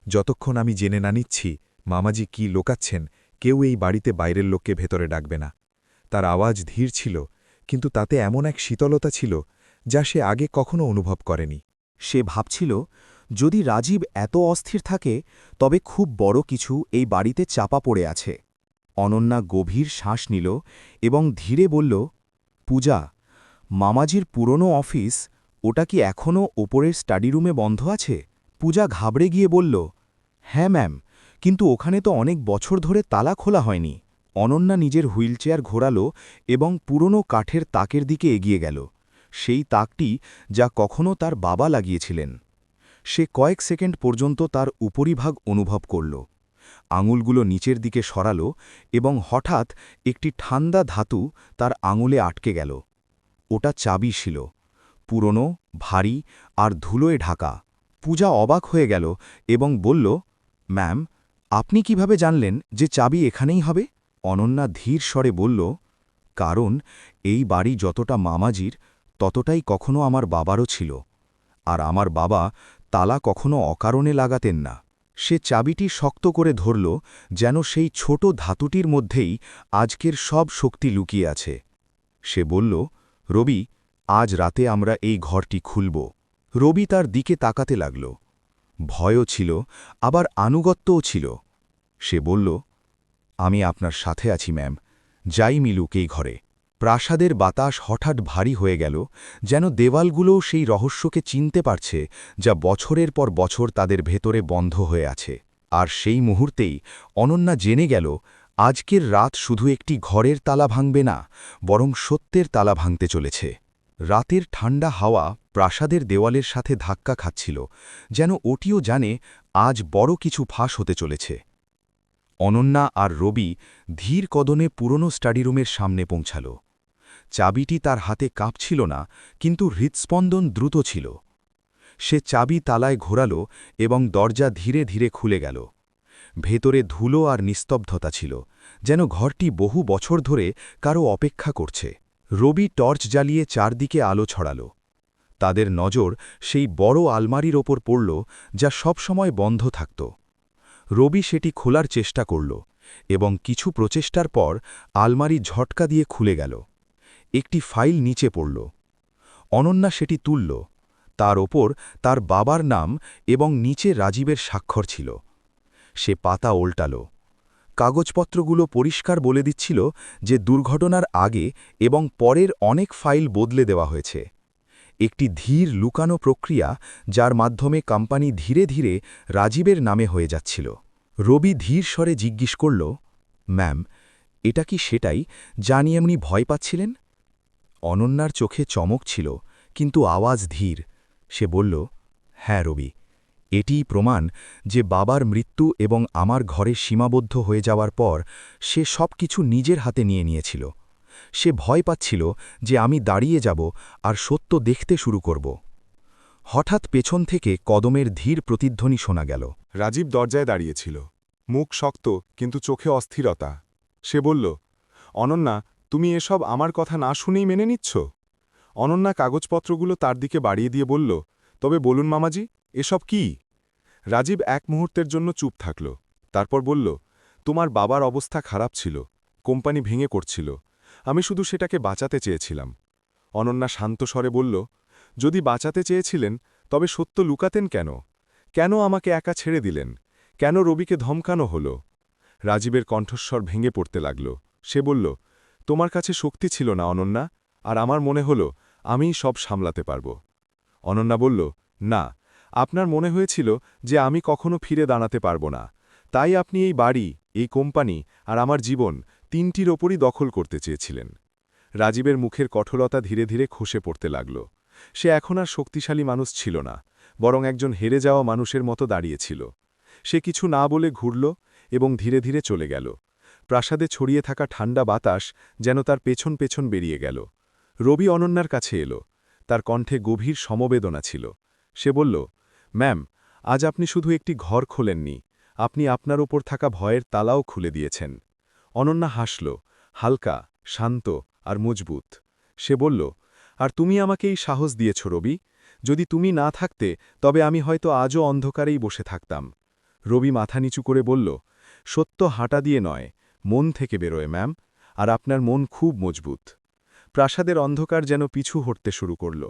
যতক্ষণ আমি জেনে না নিচ্ছি মামাজি কি লোকাচ্ছেন, কেউ এই বাড়িতে বাইরের লোককে ভেতরে ডাকবে না। তার আওয়াজ ধীর ছিল, কিন্তু তাতে এমন এক শীতলতা ছিল যা সে আগে কখনো অনুভব করেনি। সে ভাবছিল, যদি রাজীব এত অস্থির থাকে তবে খুব বড় কিছু এই বাড়িতে চাপা পড়ে আছে। অনন্যা গভীর শ্বাস নিল এবং ধীরে বলল, পূজা, মামাজির পুরনো অফিস, ওটা কি এখনও ওপরের স্টাডি রুমে বন্ধ আছে? পূজা ঘাবড়ে গিয়ে বলল, হ্যাঁ ম্যাম, কিন্তু ওখানে তো অনেক বছর ধরে তালা খোলা হয়নি। অনন্যা নিজের হুইলচেয়ার ঘোরাল এবং পুরনো কাঠের তাকের দিকে এগিয়ে গেল, সেই তাকটি যা কখনো তার বাবা লাগিয়েছিলেন। সে কয়েক সেকেন্ড পর্যন্ত তার উপরিভাগ অনুভব করল। আঙুলগুলো নিচের দিকে সরাল এবং হঠাৎ একটি ঠান্ডা ধাতু তার আঙুলে আটকে গেল। ওটা চাবি ছিল, পুরনো, ভারী আর ধুলোয় ঢাকা। পূজা অবাক হয়ে গেল এবং বলল, ম্যাম, আপনি কিভাবে জানলেন যে চাবি এখানেই হবে? অনন্যা ধীর স্বরে বলল, কারণ এই বাড়ি যতটা মামাজির ততটাই কখনো আমার বাবারও ছিল, আর আমার বাবা তালা কখনো অকারণে লাগাতেন না। সে চাবিটি শক্ত করে ধরল, যেন সেই ছোট ধাতুটির মধ্যেই আজকের সব শক্তি লুকিয়ে আছে। সে বলল, রবি, আজ রাতে আমরা এই ঘরটি খুলব। রবি তার দিকে তাকাতে লাগল। ভয়ও ছিল, আবার আনুগত্যও ছিল। সে বলল, আমি আপনার সাথে আছি ম্যাম, যাই মিলুক এই ঘরে। প্রাসাদের বাতাস হঠাৎ ভারী হয়ে গেল, যেন দেওয়ালগুলোও সেই রহস্যকে চিনতে পারছে যা বছরের পর বছর তাদের ভেতরে বন্ধ হয়ে আছে। আর সেই মুহূর্তেই অনন্যা জেনে গেল, আজকের রাত শুধু একটি ঘরের তালা ভাঙবে না, বরং সত্যের তালা ভাঙতে চলেছে। রাতের ঠান্ডা হাওয়া প্রাসাদের দেওয়ালের সাথে ধাক্কা খাচ্ছিল, যেন ওটিও জানে আজ বড় কিছু ফাঁস হতে চলেছে। অনন্যা আর রবি ধীর কদনে পুরনো স্টাডিরুমের সামনে পৌঁছাল। চাবিটি তার হাতে কাঁপছিল না, কিন্তু হৃৎস্পন্দন দ্রুত ছিল। সে চাবি তালায় ঘোরাল এবং দরজা ধীরে ধীরে খুলে গেল। ভেতরে ধুলো আর নিস্তব্ধতা ছিল, যেন ঘরটি বহু বছর ধরে কারো অপেক্ষা করছে। রবি টর্চ জ্বালিয়ে চারদিকে আলো ছড়াল। তাদের নজর সেই বড় আলমারির ওপর পড়ল, যা সবসময় বন্ধ থাকত। রবি সেটি খোলার চেষ্টা করল, এবং কিছু প্রচেষ্টার পর আলমারি ঝটকা দিয়ে খুলে গেল। একটি ফাইল নিচে পড়ল। অনন্যা সেটি তুলল। তার ওপর তার বাবার নাম এবং নিচে রাজীবের স্বাক্ষর ছিল। সে পাতা ওল্টাল। কাগজপত্রগুলো পরিষ্কার বলে দিচ্ছিল যে দুর্ঘটনার আগে এবং পরের অনেক ফাইল বদলে দেওয়া হয়েছে। একটি ধীর লুকানো প্রক্রিয়া, যার মাধ্যমে কোম্পানি ধীরে ধীরে রাজীবের নামে হয়ে যাচ্ছিল। রবি ধীর স্বরে জিজ্ঞেস করল, ম্যাম, এটা কি সেটাই যা নিয়ে এমনি ভয় পাচ্ছিলেন? অনন্যার চোখে চমক ছিল, কিন্তু আওয়াজ ধীর। সে বলল, হ্যাঁ রবি, এটিই প্রমাণ যে বাবার মৃত্যু এবং আমার ঘরে সীমাবদ্ধ হয়ে যাওয়ার পর সে সব কিছু নিজের হাতে নিয়ে নিয়েছিল। সে ভয় পাচ্ছিল যে আমি দাঁড়িয়ে যাব আর সত্য দেখতে শুরু করব। হঠাৎ পেছন থেকে কদমের ধীর প্রতিধ্বনি শোনা গেল। রাজীব দরজায় দাঁড়িয়েছিল, মুখ শক্ত কিন্তু চোখে অস্থিরতা। সে বলল, অনন্যা, তুমি এসব আমার কথা না শুনেই মেনে নিচ্ছ? অনন্যা কাগজপত্রগুলো তার দিকে বাড়িয়ে দিয়ে বলল, তবে বলুন মামাজি, এসব কি? রাজীব এক মুহূর্তের জন্য চুপ থাকল, তারপর বলল, তোমার বাবার অবস্থা খারাপ ছিল, কোম্পানি ভেঙে করছিল, আমি শুধু সেটাকে বাঁচাতে চেয়েছিলাম। অনন্যা শান্ত স্বরে বলল, যদি বাঁচাতে চেয়েছিলেন তবে সত্য লুকাতেন কেন? কেন আমাকে একা ছেড়ে দিলেন? কেন রবিকে ধমকানো হল? রাজীবের কণ্ঠস্বর ভেঙে পড়তে লাগল। সে বলল, তোমার কাছে শক্তি ছিল না অনন্যা, আর আমার মনে হল আমিই সব সামলাতে পারব। অনন্যা বলল, না, আপনার মনে হয়েছিল যে আমি কখনো ফিরে দাঁড়াতে পারব না, তাই আপনি এই বাড়ি, এই কোম্পানি আর আমার জীবন তিনটির ওপরই দখল করতে চেয়েছিলেন। রাজীবের মুখের কঠোরতা ধীরে ধীরে খসে পড়তে লাগল। সে এখন আর শক্তিশালী মানুষ ছিল না, বরং একজন হেরে যাওয়া মানুষের মতো দাঁড়িয়েছিল। সে কিছু না বলে ঘুরল এবং ধীরে ধীরে চলে গেল। প্রাসাদে ছড়িয়ে থাকা ঠান্ডা বাতাস যেন তার পেছন পেছন বেরিয়ে গেল। রবি অনন্যার কাছে এলো, তার কণ্ঠে গভীর সমবেদনা ছিল। সে বলল, ম্যাম, আজ আপনি শুধু একটি ঘর খোলেননি, আপনি আপনার ওপর থাকা ভয়ের তালাও খুলে দিয়েছেন। অনন্যা হাসল, হালকা, শান্ত আর মজবুত। সে বলল, আর তুমি আমাকে এই সাহস দিয়েছ রবি। যদি তুমি না থাকতে তবে আমি হয়তো আজও অন্ধকারেই বসে থাকতাম। রবি মাথা নিচু করে বলল, সত্য হাঁটা দিয়ে নয়, মন থেকে বেরোয় ম্যাম, আর আপনার মন খুব মজবুত। প্রাসাদের অন্ধকার যেন পিছু হটতে শুরু করল।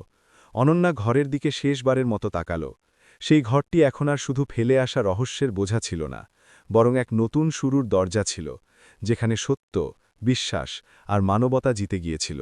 অনন্যা ঘরের দিকে শেষবারের মতো তাকাল। সেই ঘরটি এখন আর শুধু ফেলে আসা রহস্যের বোঝা ছিল না, বরং এক নতুন শুরুর দরজা ছিল, যেখানে সত্য, বিশ্বাস আর মানবতা জিতে গিয়েছিল।